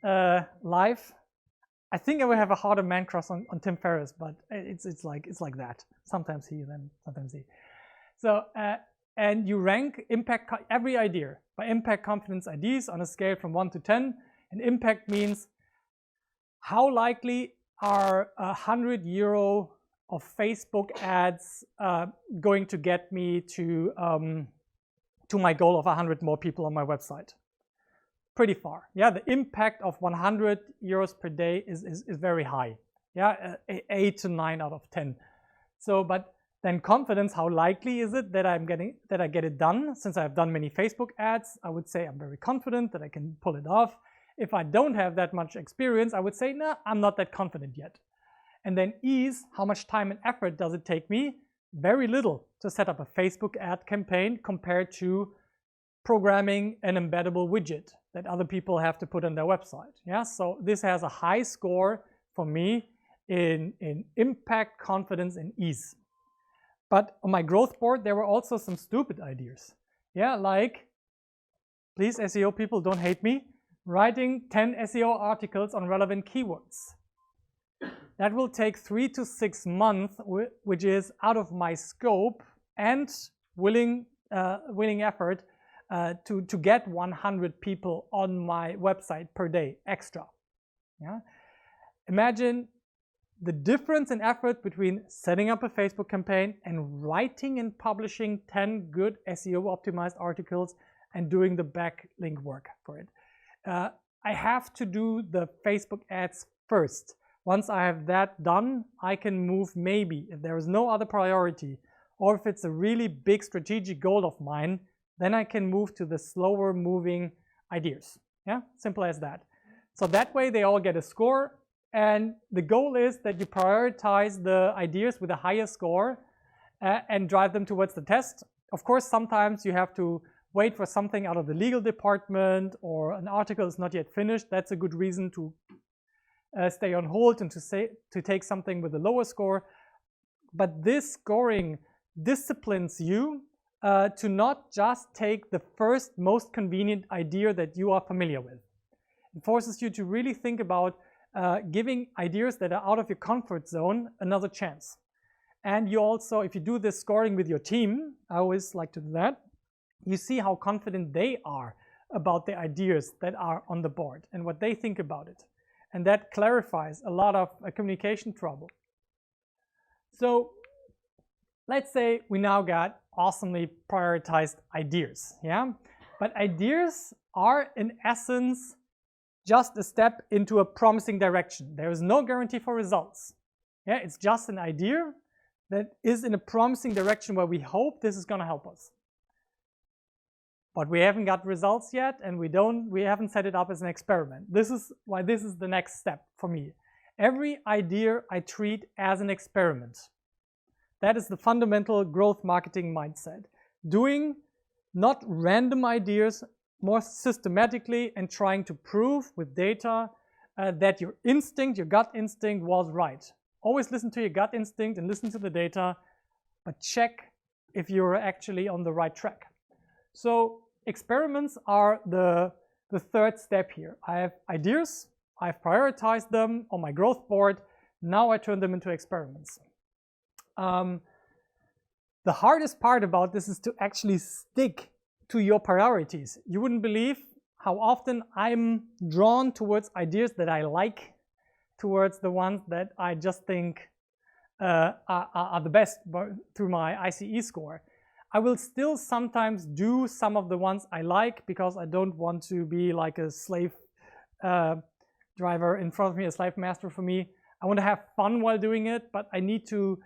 live. I think I will have a harder man crush on Tim Ferriss, but it's like that. Sometimes he, then sometimes he. So and you rank impact every idea by impact, confidence, ideas on a scale from 1 to 10. And impact means how likely are €100 of Facebook ads going to get me to my goal of 100 more people on my website? Pretty far. Yeah, the impact of €100 per day is very high. Yeah, 8 to 9 out of 10. So, but then confidence, how likely is it that I get it done? Since I've done many Facebook ads, I would say I'm very confident that I can pull it off. If I don't have that much experience, I would say, no, I'm not that confident yet. And then ease, how much time and effort does it take me? Very little to set up a Facebook ad campaign compared to programming an embeddable widget that other people have to put on their website. Yeah, so this has a high score for me in impact, confidence, and ease. But on my growth board, there were also some stupid ideas. Yeah, like, please SEO people, don't hate me, writing 10 SEO articles on relevant keywords. That will take 3 to 6 months, which is out of my scope and willing effort to get 100 people on my website per day extra. Yeah? Imagine the difference in effort between setting up a Facebook campaign and writing and publishing 10 good SEO optimized articles and doing the backlink work for it. I have to do the Facebook ads first. Once I have that done, I can move maybe, if there is no other priority, or if it's a really big strategic goal of mine, then I can move to the slower moving ideas. Yeah, simple as that. So that way they all get a score, and the goal is that you prioritize the ideas with a higher score and drive them towards the test. Of course, sometimes you have to wait for something out of the legal department or an article is not yet finished. That's a good reason to stay on hold and to take something with a lower score. But this scoring disciplines you to not just take the first most convenient idea that you are familiar with. It forces you to really think about giving ideas that are out of your comfort zone another chance. And you also, if you do this scoring with your team, I always like to do that, you see how confident they are about the ideas that are on the board and what they think about it. And that clarifies a lot of communication trouble. So let's say we now got awesomely prioritized ideas, yeah? But ideas are in essence just a step into a promising direction. There is no guarantee for results. Yeah, it's just an idea that is in a promising direction where we hope this is going to help us. But we haven't got results yet, and we haven't set it up as an experiment. This is why this is the next step for me. Every idea I treat as an experiment. That is the fundamental growth marketing mindset. Doing not random ideas, more systematically, and trying to prove with data that your instinct, your gut instinct was right. Always listen to your gut instinct and listen to the data, but check if you're actually on the right track. So experiments are the third step here. I have ideas, I've prioritized them on my growth board, now I turn them into experiments. The hardest part about this is to actually stick to your priorities. You wouldn't believe how often I'm drawn towards ideas that I like, towards the ones that I just think are the best through my ICE score. I will still sometimes do some of the ones I like because I don't want to be like a slave driver in front of me, a slave master for me. I want to have fun while doing it, but I need to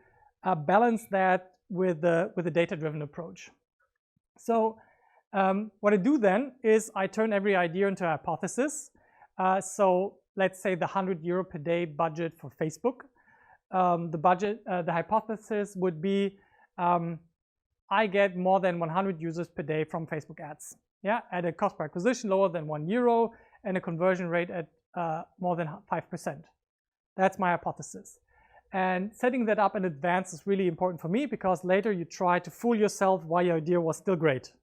balance that with a data-driven approach. So what I do then is I turn every idea into a hypothesis. So let's say the €100 per day budget for Facebook. The hypothesis would be I get more than 100 users per day from Facebook ads. Yeah, at a cost per acquisition lower than €1 and a conversion rate at more than 5%. That's my hypothesis. And setting that up in advance is really important for me because later you try to fool yourself why your idea was still great.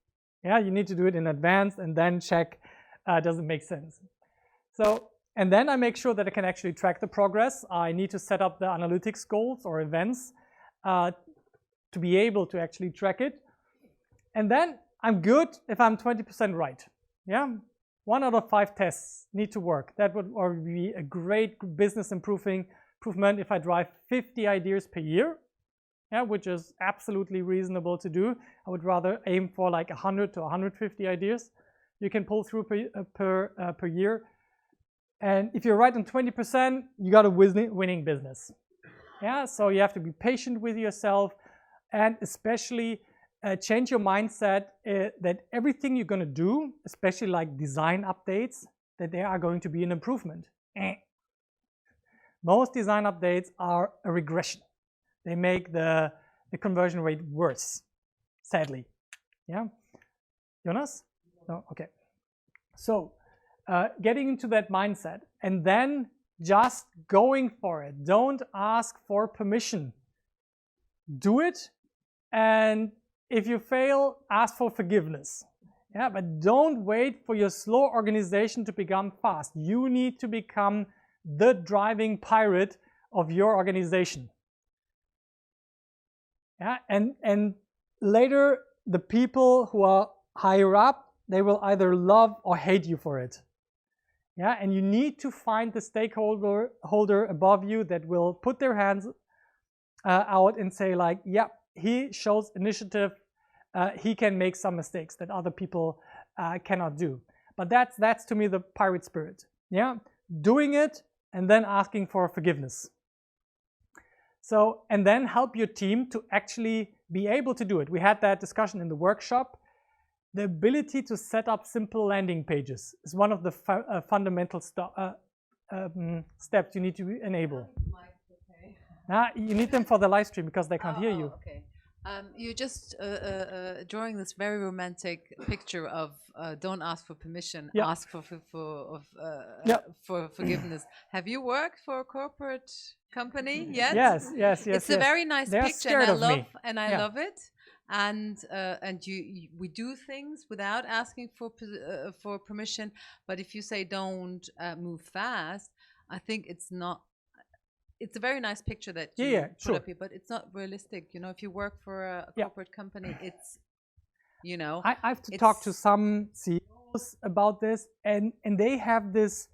Yeah, you need to do it in advance and then check does it make sense. So, and then I make sure that I can actually track the progress. I need to set up the analytics goals or events to be able to actually track it. And then I'm good if I'm 20% right. Yeah, 1 out of 5 tests need to work. That would already be a great business improvement if I drive 50 ideas per year, yeah, which is absolutely reasonable to do. I would rather aim for like 100 to 150 ideas you can pull through per year. And if you're right on 20%, you got a winning business. Yeah, so you have to be patient with yourself and especially change your mindset that everything you're going to do, especially like design updates, that they are going to be an improvement. Most design updates are a regression. They make the conversion rate worse, sadly. Yeah? Jonas? No? Okay. So getting into that mindset and then just going for it. Don't ask for permission. Do it, and if you fail, ask for forgiveness. Yeah, but don't wait for your slow organization to become fast. You need to become the driving pirate of your organization. Yeah, and later the people who are higher up, they will either love or hate you for it. Yeah, and you need to find the stakeholder above you that will put their hands out and say like, yeah, he shows initiative, he can make some mistakes that other people cannot do. But that's to me the pirate spirit. Yeah, doing it and then asking for forgiveness. So, and then help your team to actually be able to do it. We had that discussion in the workshop. The ability to set up simple landing pages is one of the fundamental steps you need to enable. You need them for the live stream because they can't hear you. Okay. You just drawing this very romantic picture of don't ask for permission, ask for forgiveness. Have you worked for a corporate company yet? Yes. It's a very nice picture, and I love it. And we do things without asking for permission. But if you say don't move fast, I think it's not. It's a very nice picture that you put up here, but it's not realistic. You know, if you work for a corporate company, it's, you know. I have to talk to some CEOs about this, and they have this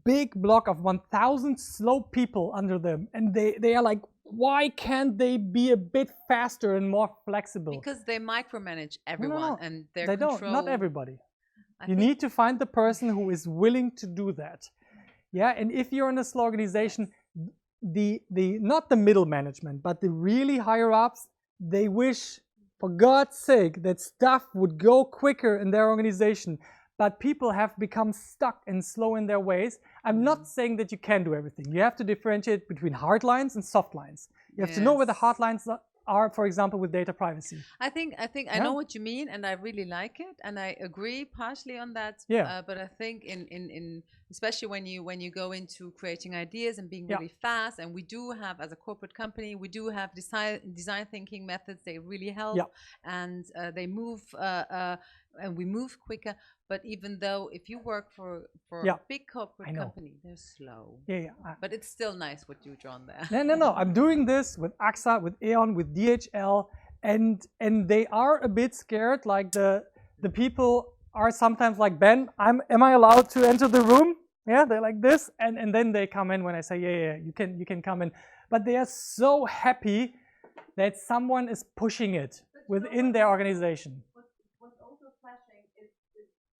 big block of 1,000 slow people under them, and they are like, why can't they be a bit faster and more flexible? Because they micromanage everyone, and they don't. Not everybody. You need to find the person who is willing to do that. Yeah, and if you're in a slow organization, not the middle management, but the really higher ups, they wish, for God's sake, that stuff would go quicker in their organization. But people have become stuck and slow in their ways. I'm not saying that you can do everything. You have to differentiate between hard lines and soft lines. You have to know where the hard lines are, for example, with data privacy. I think I know what you mean, and I really like it, and I agree partially on that. Yeah. But I think in especially when you go into creating ideas and being really fast, and we do have, as a corporate company, we do have design thinking methods. They really help, and they move and we move quicker. But even though if you work for a big corporate company, they're slow. But it's still nice what you've drawn there. No. I'm doing this with AXA, with E.ON, with DHL, and they are a bit scared. Like the people are sometimes like, Ben, am I allowed to enter the room? Yeah, they're like this, and then they come in when I say, yeah, you can come in. But they are so happy that someone is pushing it within their organization. What's also flashing is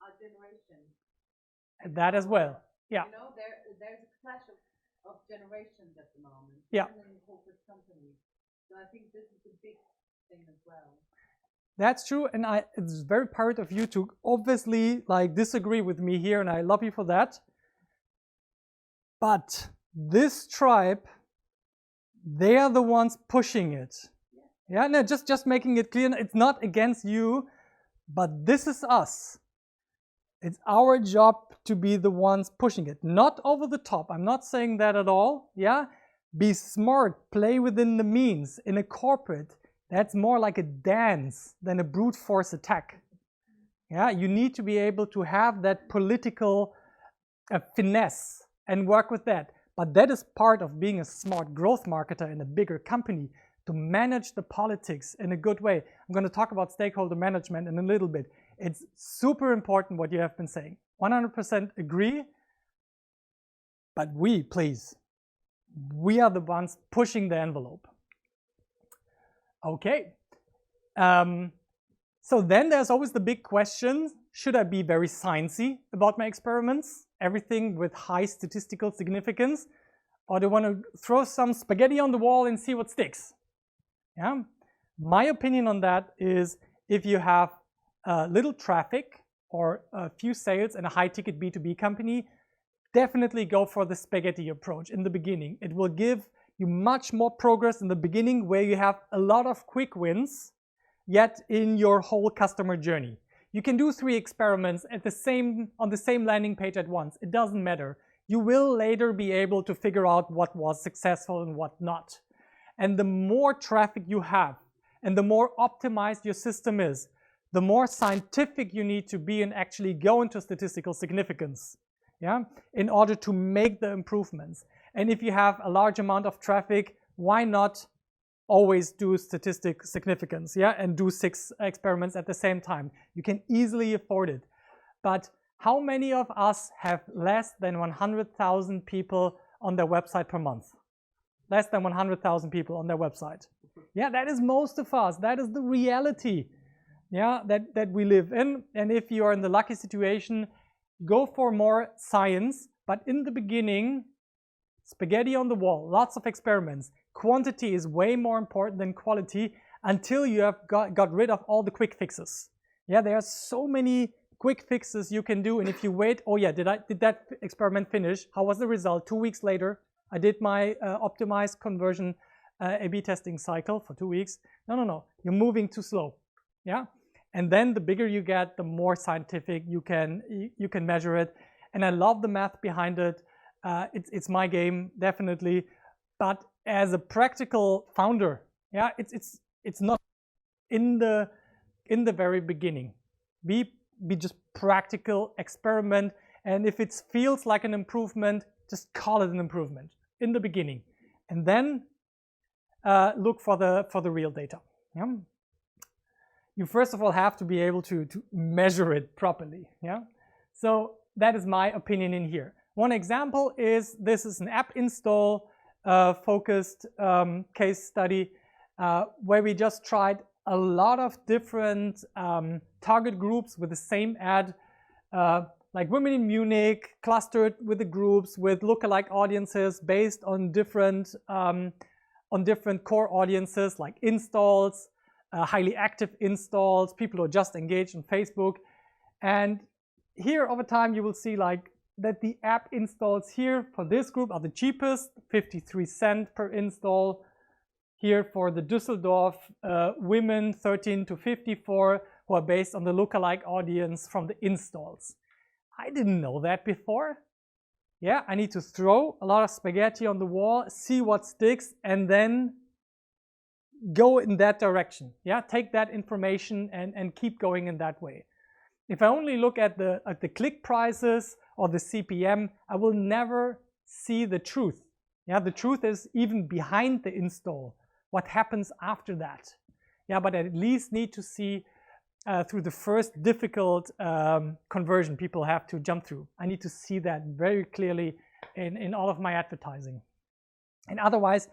our generation. That as well, yeah. You know, there's a clash of generations at the moment. Yeah. Even in corporate companies. So I think this is a big thing as well. That's true, and it's very part of you to obviously like disagree with me here, and I love you for that. But this tribe, they are the ones pushing it. Yeah, no, just making it clear, it's not against you, but this is us. It's our job to be the ones pushing it, not over the top. I'm not saying that at all. Yeah, be smart, play within the means. In a corporate, that's more like a dance than a brute force attack. Yeah, you need to be able to have that political finesse and work with that. But that is part of being a smart growth marketer in a bigger company, to manage the politics in a good way. I'm going to talk about stakeholder management in a little bit. It's super important what you have been saying. 100% agree. But we are the ones pushing the envelope. Okay. So then there's always the big question, should I be very sciencey about my experiments? Everything with high statistical significance? Or do I want to throw some spaghetti on the wall and see what sticks? Yeah. My opinion on that is, if you have little traffic or a few sales in a high-ticket B2B company, definitely go for the spaghetti approach in the beginning. It will give you much more progress in the beginning, where you have a lot of quick wins, yet in your whole customer journey. You can do 3 experiments on the same landing page at once. It doesn't matter. You will later be able to figure out what was successful and what not. And the more traffic you have, and the more optimized your system is, the more scientific you need to be and actually go into statistical significance, yeah, in order to make the improvements. And if you have a large amount of traffic, why not always do statistic significance, yeah, and do 6 experiments at the same time? You can easily afford it. But how many of us have less than 100,000 people on their website per month? Less than 100,000 people on their website. Yeah, that is most of us. That is the reality, yeah, that we live in. And if you are in the lucky situation, go for more science. But in the beginning, spaghetti on the wall, lots of experiments. Quantity is way more important than quality, until you have got rid of all the quick fixes. Yeah, there are so many quick fixes you can do, and if you wait, oh yeah, did that experiment finish? How was the result? 2 weeks later, I did my optimized conversion A/B testing cycle for 2 weeks. No, you're moving too slow. Yeah, and then the bigger you get, the more scientific you can measure it. And I love the math behind it. It's my game, definitely. But as a practical founder, yeah, it's not in the very beginning. Be just practical, experiment, and if it feels like an improvement, just call it an improvement in the beginning, and then look for the real data. Yeah? You first of all have to be able to measure it properly. Yeah, so that is my opinion in here. One example is, this is an app install focused case study where we just tried a lot of different target groups with the same ad like women in Munich, clustered with the groups with lookalike audiences based on different core audiences like installs, highly active installs, people who are just engaged on Facebook. And here over time you will see like that the app installs here for this group are the cheapest, 53 cents per install. Here for the Düsseldorf women 13 to 54 who are based on the lookalike audience from the installs. I didn't know that before. Yeah, I need to throw a lot of spaghetti on the wall, see what sticks, and then go in that direction. Yeah, take that information and keep going in that way. If I only look at the click prices or the CPM, I will never see the truth. Yeah, the truth is even behind the install, what happens after that. Yeah, but I at least need to see through the first difficult conversion people have to jump through. I need to see that very clearly in all of my advertising. And otherwise,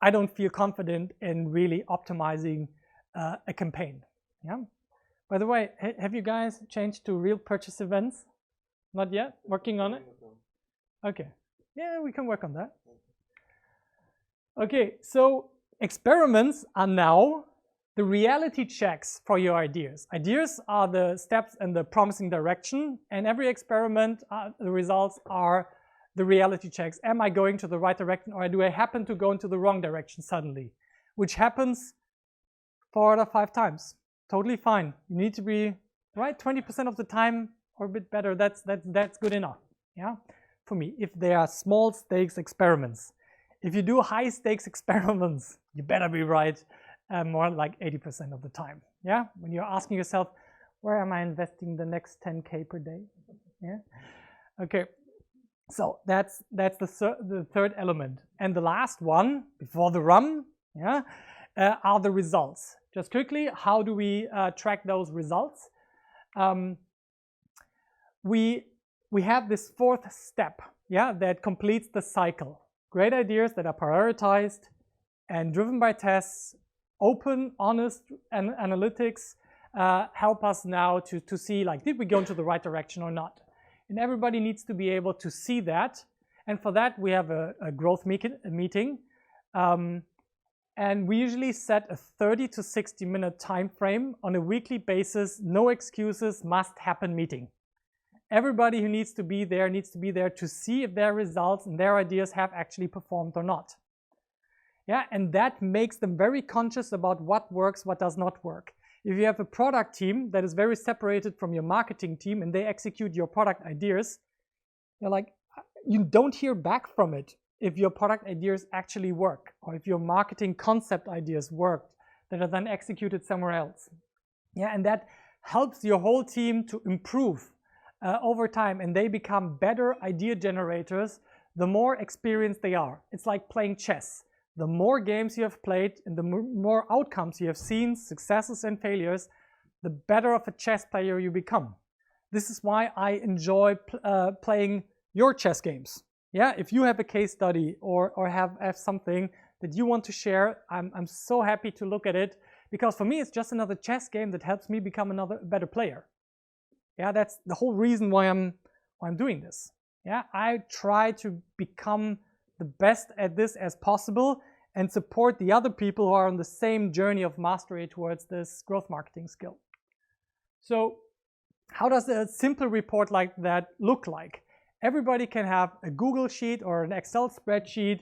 I don't feel confident in really optimizing a campaign. Yeah. By the way, have you guys changed to real purchase events? Not yet? Working on it? Okay. Yeah, we can work on that. Okay, so experiments are now the reality checks for your ideas. Ideas are the steps in the promising direction, and every experiment, the results are the reality checks. Am I going to the right direction, or do I happen to go into the wrong direction suddenly? Which happens 4 out of 5 times. Totally fine. You need to be right 20% of the time or a bit better. That's good enough. Yeah, for me, if they are small stakes experiments. If you do high stakes experiments, you better be right more like 80% of the time. Yeah, when you're asking yourself, where am I investing the next 10K per day? Yeah, okay. So that's the third element. And the last one before the rum, yeah, are the results. Just quickly, how do we track those results? We have this fourth step, yeah, that completes the cycle. Great ideas that are prioritized and driven by tests, open, honest analytics help us now to see, like, did we go into the right direction or not? And everybody needs to be able to see that. And for that, we have a growth meeting. And we usually set a 30 to 60 minute time frame on a weekly basis, no excuses, must happen meeting. Everybody who needs to be there to see if their results and their ideas have actually performed or not. Yeah, and that makes them very conscious about what works, what does not work. If you have a product team that is very separated from your marketing team and they execute your product ideas, you're like, you don't hear back from it if your product ideas actually work, or if your marketing concept ideas worked that are then executed somewhere else. Yeah, and that helps your whole team to improve over time, and they become better idea generators the more experienced they are. It's like playing chess. The more games you have played and the more outcomes you have seen, successes and failures, the better of a chess player you become. This is why I enjoy playing your chess games. Yeah, if you have a case study or have something that you want to share, I'm so happy to look at it, because for me it's just another chess game that helps me become another better player. Yeah, that's the whole reason why I'm doing this. Yeah, I try to become the best at this as possible and support the other people who are on the same journey of mastery towards this growth marketing skill. So how does a simple report like that look like? Everybody can have a Google sheet or an Excel spreadsheet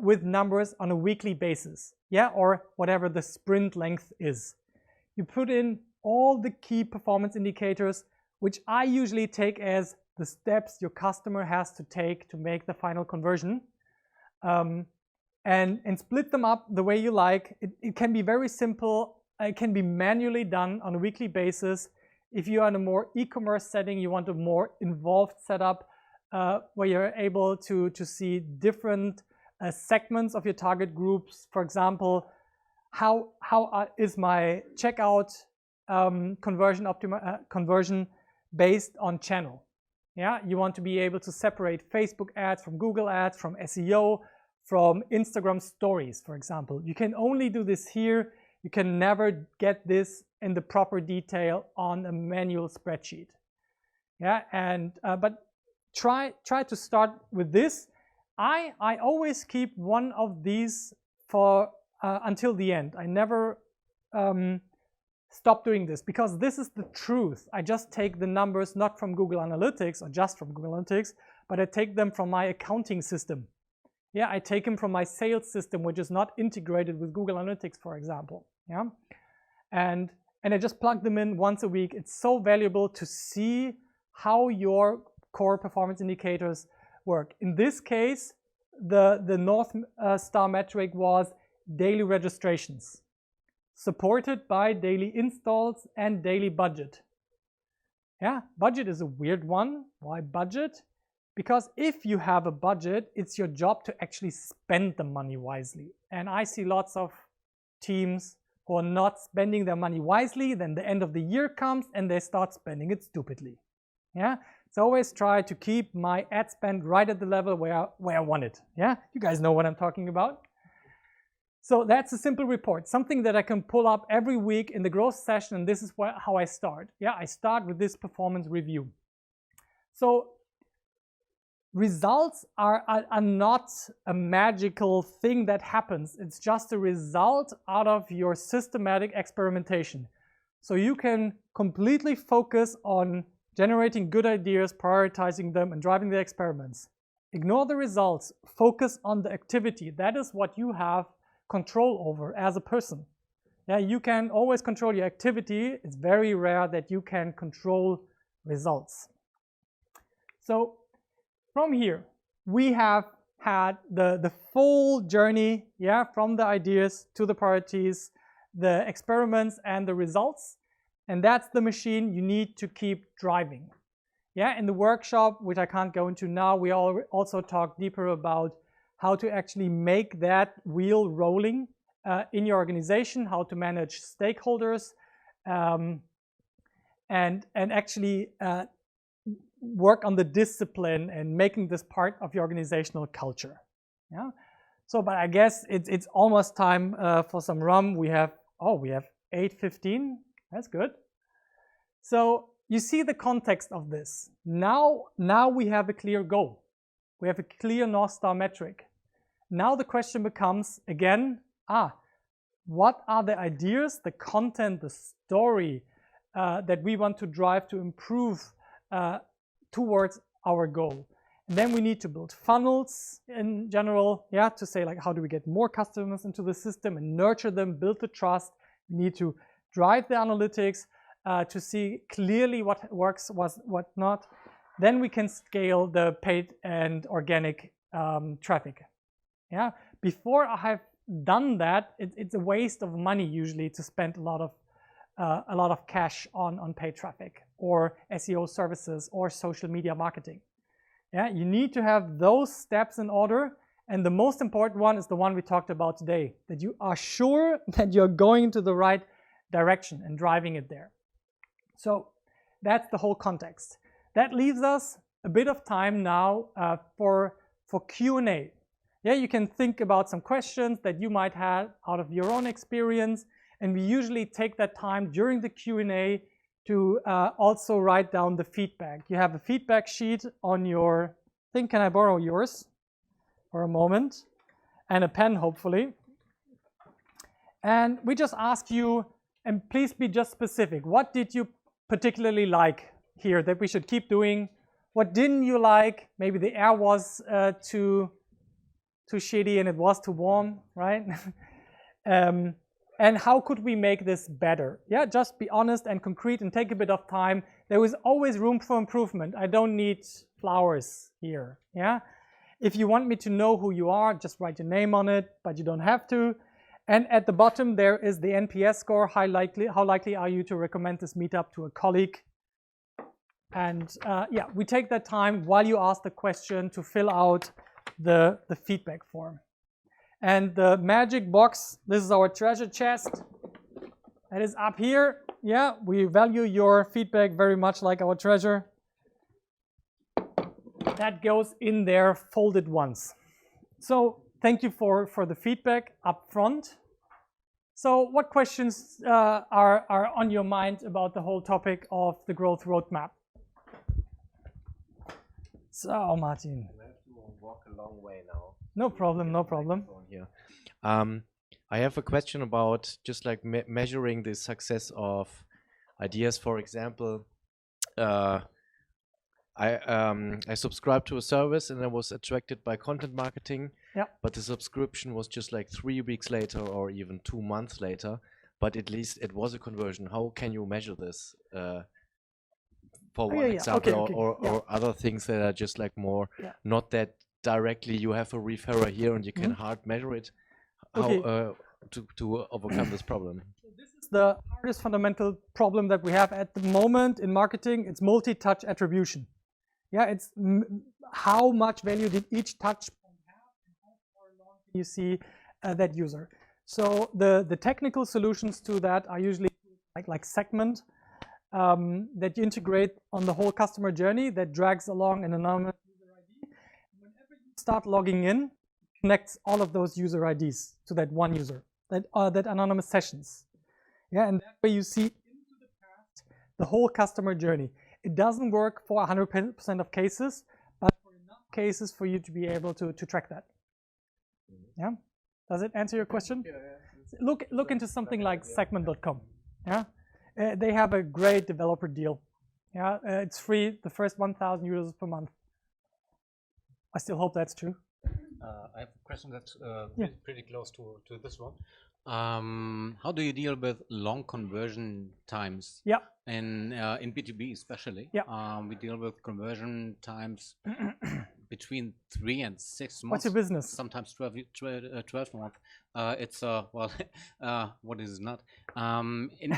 with numbers on a weekly basis, yeah, or whatever the sprint length is. You put in all the key performance indicators, which I usually take as the steps your customer has to take to make the final conversion, and split them up the way you like. It can be very simple. It can be manually done on a weekly basis. If you are in a more e-commerce setting, you want a more involved setup where you're able to see different segments of your target groups. For example, how is my checkout conversion based on channel? Yeah, you want to be able to separate Facebook ads from Google ads, from SEO, from Instagram stories, for example. You can only do this here. You can never get this in the proper detail on a manual spreadsheet. Yeah, and but try to start with this. I always keep one of these for until the end. I never stop doing this, because this is the truth. I just take the numbers not from Google Analytics or just from Google Analytics, but I take them from my accounting system. Yeah, I take them from my sales system, which is not integrated with Google Analytics, for example. Yeah, and I just plug them in once a week. It's so valuable to see how your core performance indicators work. In this case, the North Star metric was daily registrations, supported by daily installs and daily budget. Yeah, budget is a weird one. Why budget? Because if you have a budget, it's your job to actually spend the money wisely. And I see lots of teams who are not spending their money wisely, then the end of the year comes and they start spending it stupidly. Yeah, so always try to keep my ad spend right at the level where I want it. Yeah, you guys know what I'm talking about. So that's a simple report, something that I can pull up every week in the growth session, and this is how I start. Yeah, I start with this performance review. So results are not a magical thing that happens. It's just a result out of your systematic experimentation. So you can completely focus on generating good ideas, prioritizing them, and driving the experiments. Ignore the results. Focus on the activity. That is what you have control over as a person. Yeah, you can always control your activity. It's very rare that you can control results. So from here, we have had the full journey, yeah, from the ideas to the priorities, the experiments and the results. And that's the machine you need to keep driving. Yeah, in the workshop, which I can't go into now, we also talk deeper about how to actually make that wheel rolling in your organization, how to manage stakeholders, and actually work on the discipline and making this part of your organizational culture. Yeah. So, but I guess it's almost time for some rum. We have 8:15. That's good. So you see the context of this. Now we have a clear goal. We have a clear North Star metric. Now the question becomes again, what are the ideas, the content, the story that we want to drive to improve towards our goal? And then we need to build funnels in general, yeah, to say like, how do we get more customers into the system and nurture them, build the trust. We need to drive the analytics to see clearly what works, what not. Then we can scale the paid and organic traffic. Yeah, before I have done that, it's a waste of money usually to spend a lot of cash on paid traffic or SEO services or social media marketing. Yeah, you need to have those steps in order, and the most important one is the one we talked about today, that you are sure that you're going to the right direction and driving it there. So that's the whole context. That leaves us a bit of time now for Q&A. Yeah, you can think about some questions that you might have out of your own experience, and we usually take that time during the Q&A to also write down the feedback. You have a feedback sheet on your thing. Can I borrow yours for a moment? And a pen, hopefully. And we just ask you, and please be just specific, what did you particularly like here that we should keep doing? What didn't you like? Maybe the air was too shitty and it was too warm, right? And how could we make this better? Yeah, just be honest and concrete and take a bit of time. There is always room for improvement. I don't need flowers here, yeah? If you want me to know who you are, just write your name on it, but you don't have to. And at the bottom, there is the NPS score. How likely are you to recommend this meetup to a colleague? And yeah, we take that time while you ask the question to fill out the feedback form. And the magic box, this is our treasure chest. That is up here. Yeah, we value your feedback very much like our treasure. That goes in there folded once. So thank you for the feedback up front. So what questions are on your mind about the whole topic of the growth roadmap? So, Martin. I have to walk a long way now. No problem, no problem. Here. I have a question about just like measuring the success of ideas. For example, I subscribed to a service and I was attracted by content marketing. Yeah. But the subscription was just like 3 weeks later or even 2 months later. But at least it was a conversion. How can you measure this? For one example, or other things that are just like more not that directly you have a referrer here and you can hard measure it. How to overcome this problem? So this is the hardest fundamental problem that we have at the moment in marketing. It's multi-touch attribution. Yeah, it's how much value did each touch point have and how far along can you see that user. So the technical solutions to that are usually like segment that you integrate on the whole customer journey that drags along an anonymous user ID. And whenever you start logging in, it connects all of those user IDs to that one user, that anonymous sessions. Yeah, and that way you see into the past the whole customer journey. It doesn't work for 100% of cases, but for enough cases for you to be able to track that. Yeah, does it answer your question? Yeah. Look into something like segment.com. Yeah. They have a great developer deal. Yeah, it's free the first 1,000 users per month. I still hope that's true. I have a question that's pretty close to this one. How do you deal with long conversion times? Yeah. In B2B especially. Yeah. We deal with conversion times between 3 and 6 months. What's your business? Sometimes 12 months. It's what is it not?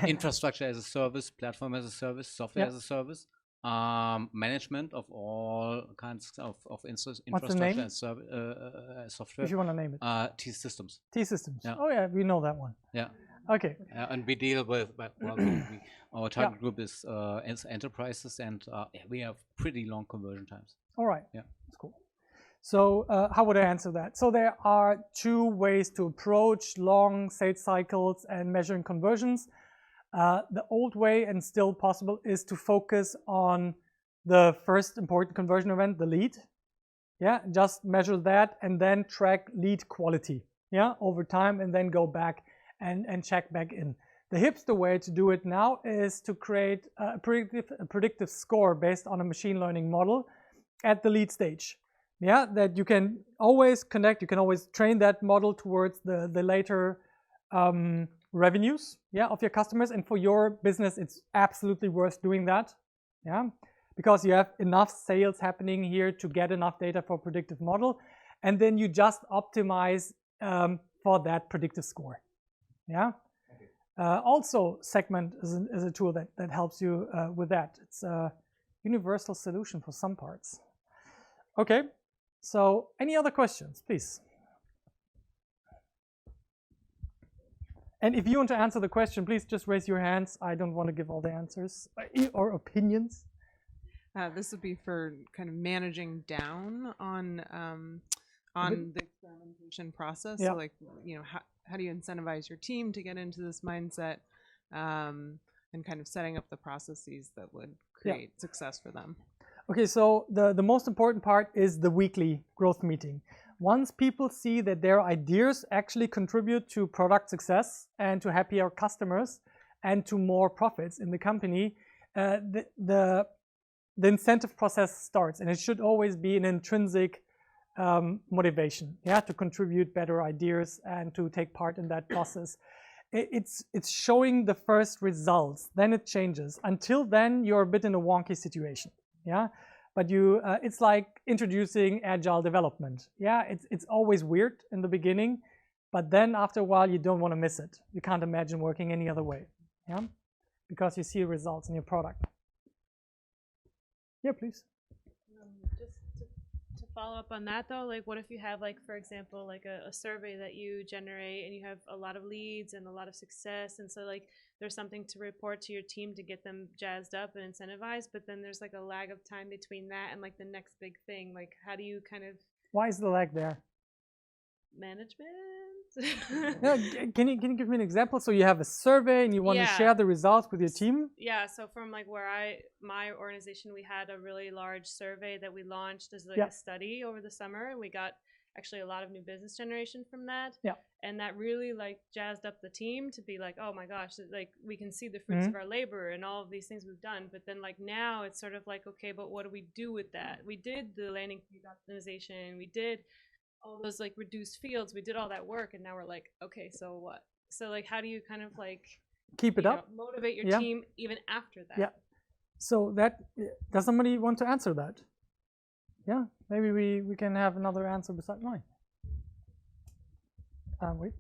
Infrastructure as a service, platform as a service, software as a service. Management of all kinds of infrastructure and software. If you want to name it. T-Systems. T-Systems. Yeah. Oh yeah, we know that one. Yeah. Okay. And we deal with, our target group is enterprises, and we have pretty long conversion times. All right. Yeah. That's cool. So how would I answer that? So there are 2 ways to approach long sales cycles and measuring conversions. The old way, and still possible, is to focus on the first important conversion event, the lead. Yeah, just measure that and then track lead quality, yeah, over time, and then go back and check back in. The hipster way to do it now is to create a predictive score based on a machine learning model at the lead stage. Yeah, that you can always connect, you can always train that model towards the later revenues, yeah, of your customers. And for your business, it's absolutely worth doing that, yeah, because you have enough sales happening here to get enough data for a predictive model, and then you just optimize for that predictive score, yeah. Also, Segment is a tool that helps you with that. It's a universal solution for some parts. Okay, so any other questions, please? And if you want to answer the question, please just raise your hands. I don't want to give all the answers or opinions. This would be for kind of managing down on the experimentation process. Yeah. So, like, you know, how do you incentivize your team to get into this mindset, and kind of setting up the processes that would create success for them? Okay, so the most important part is the weekly growth meeting. Once people see that their ideas actually contribute to product success and to happier customers and to more profits in the company, the incentive process starts, and it should always be an intrinsic motivation, yeah, to contribute better ideas and to take part in that process. It's showing the first results, then it changes. Until then, you're a bit in a wonky situation, yeah. But it's like introducing agile development. Yeah, it's always weird in the beginning, but then after a while you don't want to miss it. You can't imagine working any other way, yeah, because you see results in your product. Yeah, please. Just to follow up on that though, like what if you have, like, for example, like a survey that you generate and you have a lot of leads and a lot of success, and so like there's something to report to your team to get them jazzed up and incentivized, but then there's like a lag of time between that and like the next big thing. Like, how do you kind of... Why is the lag there? Management? Yeah, can you give me an example? So you have a survey and you want to share the results with your team? Yeah, so from like my organization, we had a really large survey that we launched as like a study over the summer, and we got actually a lot of new business generation from that. Yeah. And that really like jazzed up the team to be like, oh my gosh, like we can see the fruits of our labor and all of these things we've done. But then like now it's sort of like, okay, but what do we do with that? We did the landing page optimization, we did all those like reduced fields, we did all that work, and now we're like, okay, so what? So like how do you kind of like keep it up, motivate your team even after that? Yeah. So that, does somebody want to answer that? Yeah, maybe we can have another answer beside mine. Wait.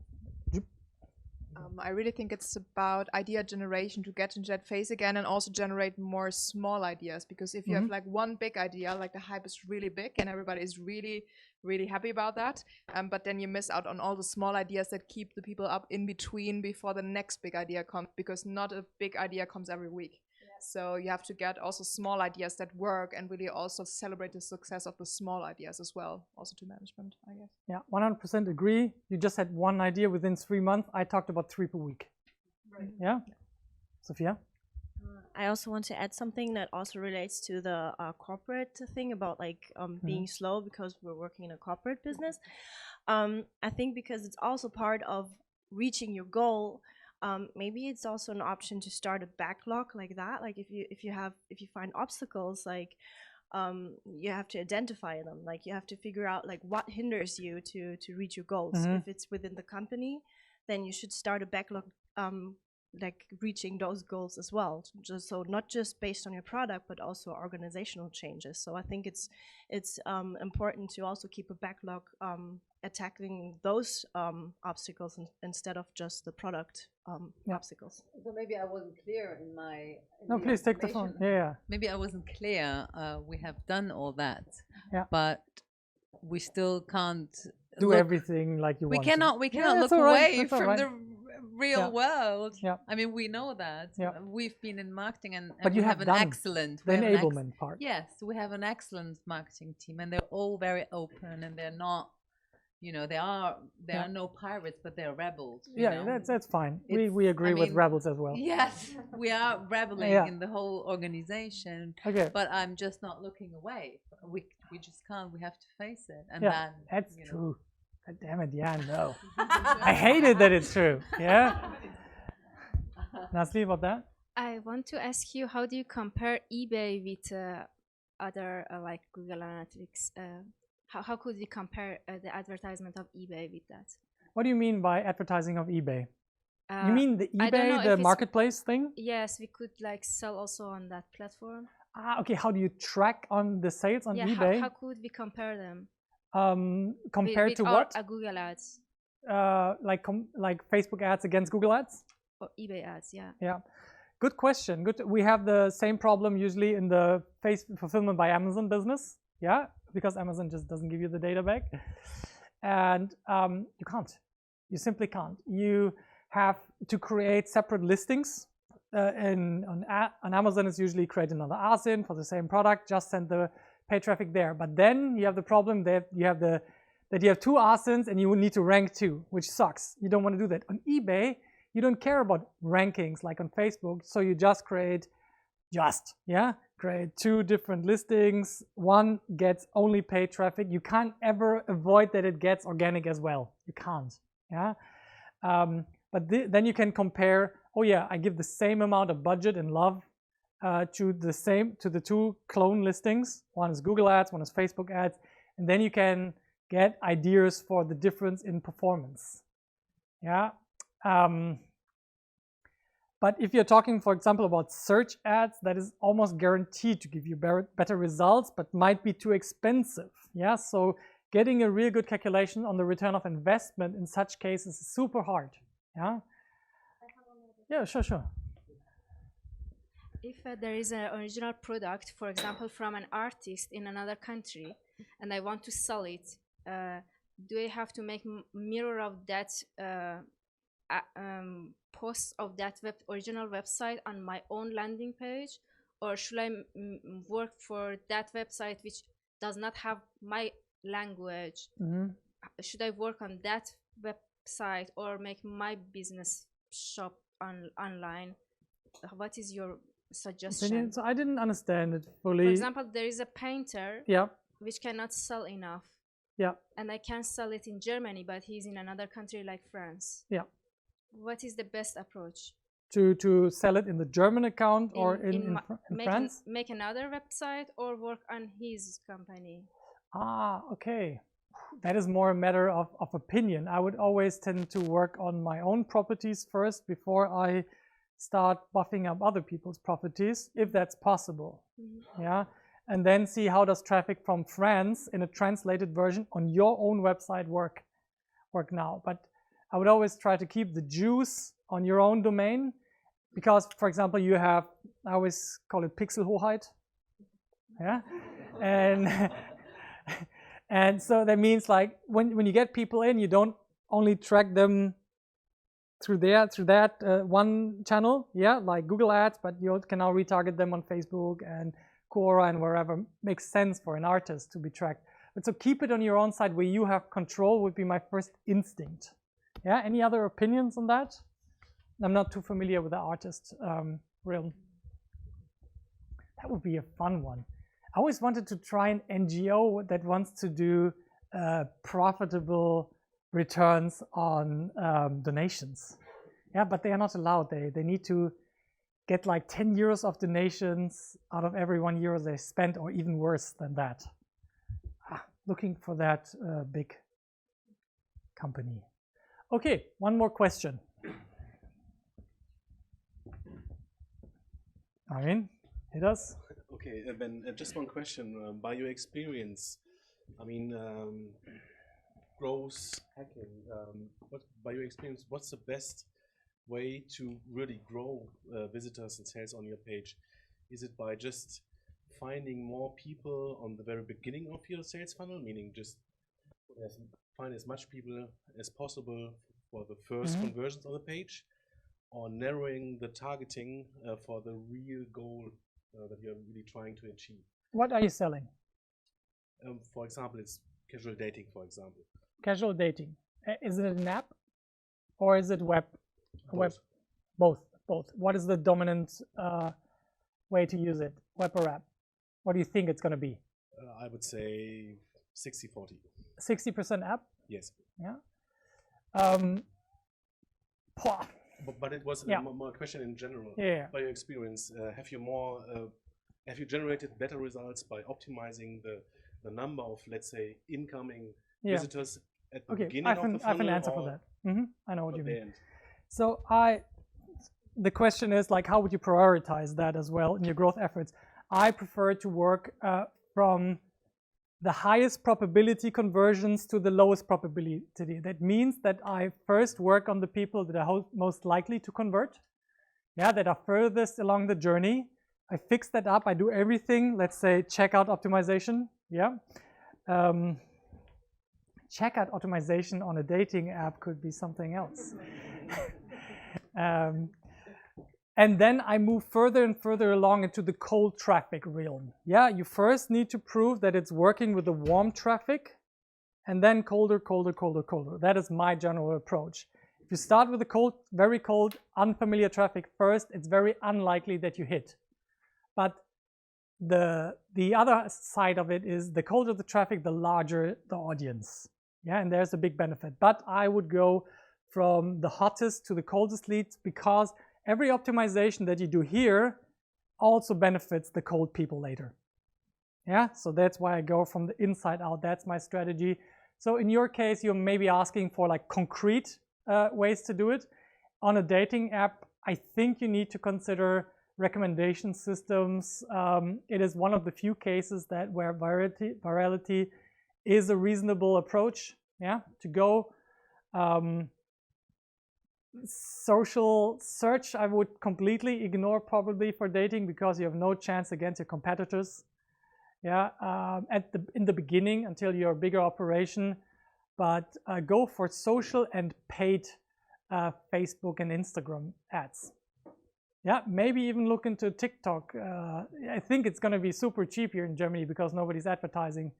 I really think it's about idea generation to get into that phase again, and also generate more small ideas, because if you have like one big idea, like the hype is really big and everybody is really, really happy about that, but then you miss out on all the small ideas that keep the people up in between before the next big idea comes, because not a big idea comes every week. So you have to get also small ideas that work, and really also celebrate the success of the small ideas as well, also to management, I guess. Yeah, 100% agree. You just had one idea within 3 months. I talked about 3 per week. Right. Yeah? Sophia? I also want to add something that also relates to the corporate thing about like being slow because we're working in a corporate business. I think because it's also part of reaching your goal, maybe it's also an option to start a backlog like that. Like if you find obstacles, like you have to identify them. Like you have to figure out like what hinders you to reach your goals. If it's within the company, then you should start a backlog like reaching those goals as well. Just so not just based on your product, but also organizational changes. So I think it's important to also keep a backlog attacking those obstacles instead of just the product obstacles. So maybe I wasn't clear in my. No, please take the phone. Yeah. Maybe I wasn't clear. We have done all that, but we still can't do everything like you want. We cannot look away from the real world. I mean, we know that. We've been in marketing, and we have an excellent enablement part. Yes, we have an excellent marketing team, and they're all very open, and they're not. There are no pirates, but they're rebels. That's fine. We agree with rebels as well. Yes, we are rebelling in the whole organization. Okay. But I'm just not looking away. We just can't. We have to face it. And then that's true. God damn it! Yeah, no. I hated that it's true. Yeah. Nasli, about that? I want to ask you, how do you compare eBay with other like Google Analytics? How could we compare the advertisement of eBay with that? What do you mean by advertising of eBay? You mean the eBay, the marketplace thing? Yes, we could like sell also on that platform. Okay, how do you track on the sales on eBay? How could we compare them? Compared to what? Google ads. Like Facebook ads against Google ads? Or eBay ads, yeah. Yeah. Good question. Good. We have the same problem usually in the fulfillment by Amazon business. Yeah, because Amazon just doesn't give you the data back. And you can't. You simply can't. You have to create separate listings. On Amazon, it's usually create another ASIN for the same product, just send the paid traffic there. But then you have the problem that you have two ASINs and you need to rank two, which sucks. You don't want to do that. On eBay, you don't care about rankings like on Facebook, so you just create two different listings. One gets only paid traffic. You can't ever avoid that it gets organic as well. You can't. Yeah. But then you can compare. Oh yeah, I give the same amount of budget and love to the two clone listings. One is Google ads, one is Facebook ads, and then you can get ideas for the difference in performance. Yeah. But if you're talking, for example, about search ads, that is almost guaranteed to give you better results, but might be too expensive. Yeah. So getting a real good calculation on the return of investment in such cases is super hard. Yeah. Yeah, sure. If there is an original product, for example, from an artist in another country, and I want to sell it, do I have to make mirror of that post of that original website on my own landing page, or should I work for that website which does not have my language? Should I work on that web website or make my business shop online, what is your suggestion? So I didn't understand it fully. For example, there is a painter yeah. which cannot sell enough. Yeah. And I can sell it in Germany, but he's in another country like France. Yeah. What is the best approach? To sell it in the German account or in France? Make another website or work on his company? Ah, okay. That is more a matter of opinion. I would always tend to work on my own properties first before I start buffing up other people's properties, if that's possible. Mm-hmm. Yeah. And then see how does traffic from France in a translated version on your own website work now. But I would always try to keep the juice on your own domain because, for example, you have, I always call it Pixelhoheit. Yeah. And so that means like when you get people in, you don't only track them through that one channel, yeah, like Google Ads, but you can now retarget them on Facebook and Quora and wherever makes sense for an artist to be tracked. But so keep it on your own side where you have control would be my first instinct. Yeah, any other opinions on that? I'm not too familiar with the artist realm. That would be a fun one. I always wanted to try an NGO that wants to do profitable returns on donations. Yeah, but they are not allowed. They need to get like 10 euros of donations out of every €1 they spent, or even worse than that. Looking for that big company. Okay, one more question. Armin, hit us. Okay, Ben, just one question. By your experience, I mean, growth hacking, by your experience, what's the best way to really grow visitors and sales on your page? Is it by just finding more people on the very beginning of your sales funnel, meaning just find as much people as possible for the first conversions on the page, or narrowing the targeting for the real goal that you're really trying to achieve? What are you selling? For example, it's casual dating, for example. Casual dating. Is it an app or is it web? Both. Both. What is the dominant way to use it? Web or app? What do you think it's going to be? I would say 60-40. 60% app? Yes. Yeah. But it was more a question in general. Yeah. By your experience, have you generated better results by optimizing the number of, let's say, incoming visitors at the beginning of the funnel? I have an answer for that. I know what you mean. So the question is like, how would you prioritize that as well in your growth efforts? I prefer to work from the highest probability conversions to the lowest probability. That means that I first work on the people that are most likely to convert, that are furthest along the journey. I fix that up. I do everything. Let's say checkout optimization. Checkout optimization on a dating app could be something else. And then I move further and further along into the cold traffic realm. You first need to prove that it's working with the warm traffic, and then colder. That is my general approach. If you start with the cold, very cold, unfamiliar traffic first, it's very unlikely that you hit. But the other side of it is the colder the traffic, the larger the audience. And there's a big benefit. But I would go from the hottest to the coldest leads, because every optimization that you do here also benefits the cold people later. So that's why I go from the inside out. That's my strategy. So in your case, you're maybe asking for like concrete ways to do it. On a dating app, I think you need to consider recommendation systems. It is one of the few cases where virality is a reasonable approach, to go. Social search I would completely ignore probably for dating, because you have no chance against your competitors. In the beginning until you're a bigger operation, but go for social and paid Facebook and Instagram ads. Maybe even look into TikTok. I think it's going to be super cheap here in Germany because nobody's advertising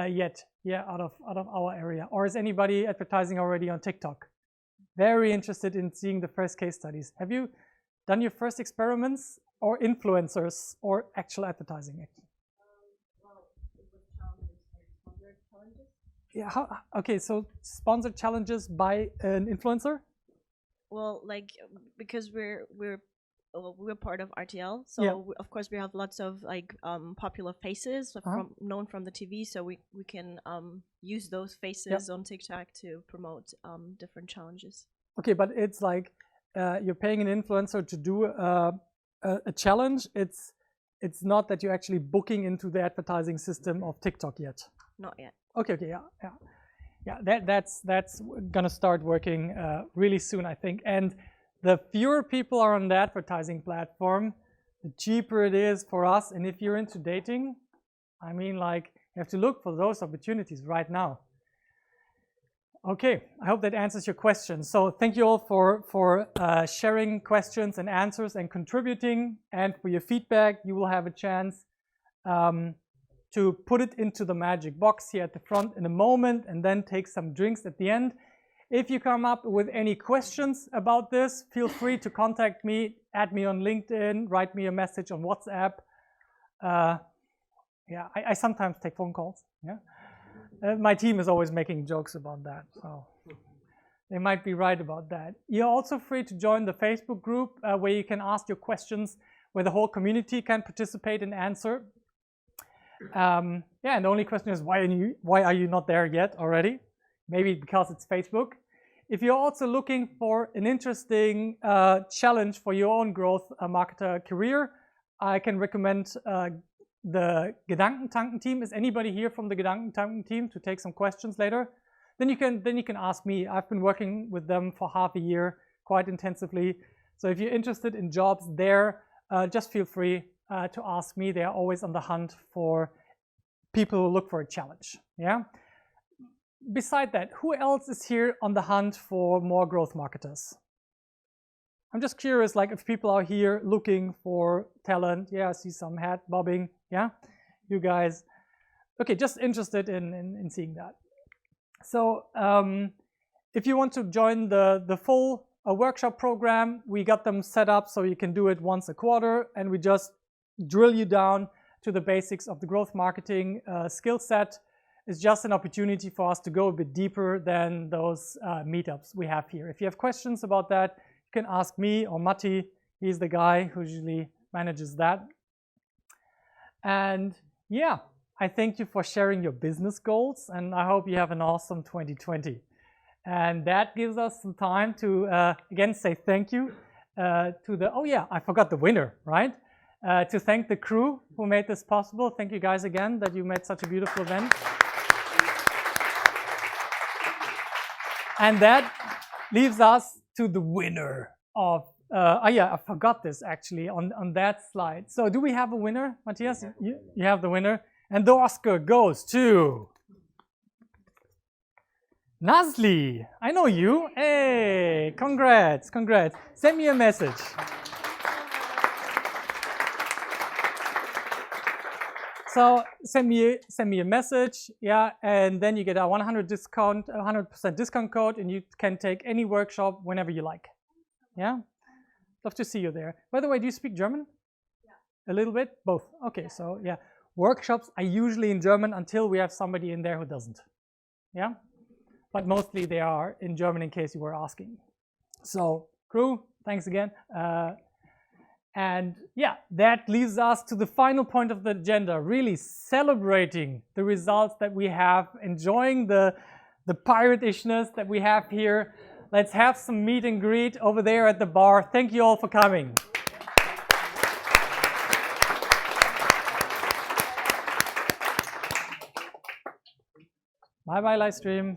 yet. Out of our area. Or is anybody advertising already on TikTok? very interested in seeing the first case studies. Have you done your first experiments or influencers or actual advertising? Yeah. Okay. So sponsored challenges by an influencer. Well, like because we're part of RTL, so of course we have lots of like popular faces known from the TV, so we can use those faces on TikTok to promote different challenges. Okay, but it's like you're paying an influencer to do a challenge. It's not that you're actually booking into the advertising system of TikTok yet. Not yet. Okay, yeah. That's gonna start working really soon, I think. And the fewer people are on the advertising platform, the cheaper it is for us. And if you're into dating, I mean, like, you have to look for those opportunities right now. Okay, I hope that answers your question. So thank you all for sharing questions and answers and contributing, and for your feedback. You will have a chance to put it into the magic box here at the front in a moment, and then take some drinks at the end. If you come up with any questions about this, feel free to contact me, add me on LinkedIn, write me a message on WhatsApp. Yeah, I sometimes take phone calls. Yeah. My team is always making jokes about that, so they might be right about that. You're also free to join the Facebook group where you can ask your questions, where the whole community can participate and answer. Yeah, and the only question is, why are you not there yet already? Maybe because it's Facebook. If you're also looking for an interesting challenge for your own growth marketer career, I can recommend the Gedankentanken team. Is anybody here from the Gedankentanken team to take some questions later? Then you can ask me. I've been working with them for half a year quite intensively. So if you're interested in jobs there, just feel free to ask me. They are always on the hunt for people who look for a challenge. Yeah. Beside that, who else is here on the hunt for more growth marketers? I'm just curious, like, if people are here looking for talent. Yeah, I see some head bobbing. Yeah, you guys. Okay, just interested in seeing that. So if you want to join the full workshop program, we got them set up so you can do it once a quarter, and we just drill you down to the basics of the growth marketing skill set. It's just an opportunity for us to go a bit deeper than those meetups we have here. If you have questions about that, you can ask me or Matti. He's the guy who usually manages that. And yeah, I thank you for sharing your business goals, and I hope you have an awesome 2020. And that gives us some time to again say thank you to the, oh yeah, I forgot the winner, right? To thank the crew who made this possible. Thank you guys again that you made such a beautiful event. And that leaves us to the winner of, oh yeah, I forgot this actually on that slide. So do we have a winner, Matthias? You have the winner. And the Oscar goes to Nazli. I know you. Hey, congrats, congrats. Send me a message. So send me a message, yeah, and then you get a 100% discount code, and you can take any workshop whenever you like. Yeah, love to see you there. By the way, do you speak German? Yeah. A little bit, both. Okay, so yeah, workshops are usually in German until we have somebody in there who doesn't. Yeah, but mostly they are in German in case you were asking. So crew, thanks again. And yeah, that leaves us to the final point of the agenda, really celebrating the results that we have, enjoying the pirate-ishness that we have here. Let's have some meet and greet over there at the bar. Thank you all for coming. Bye-bye, live stream.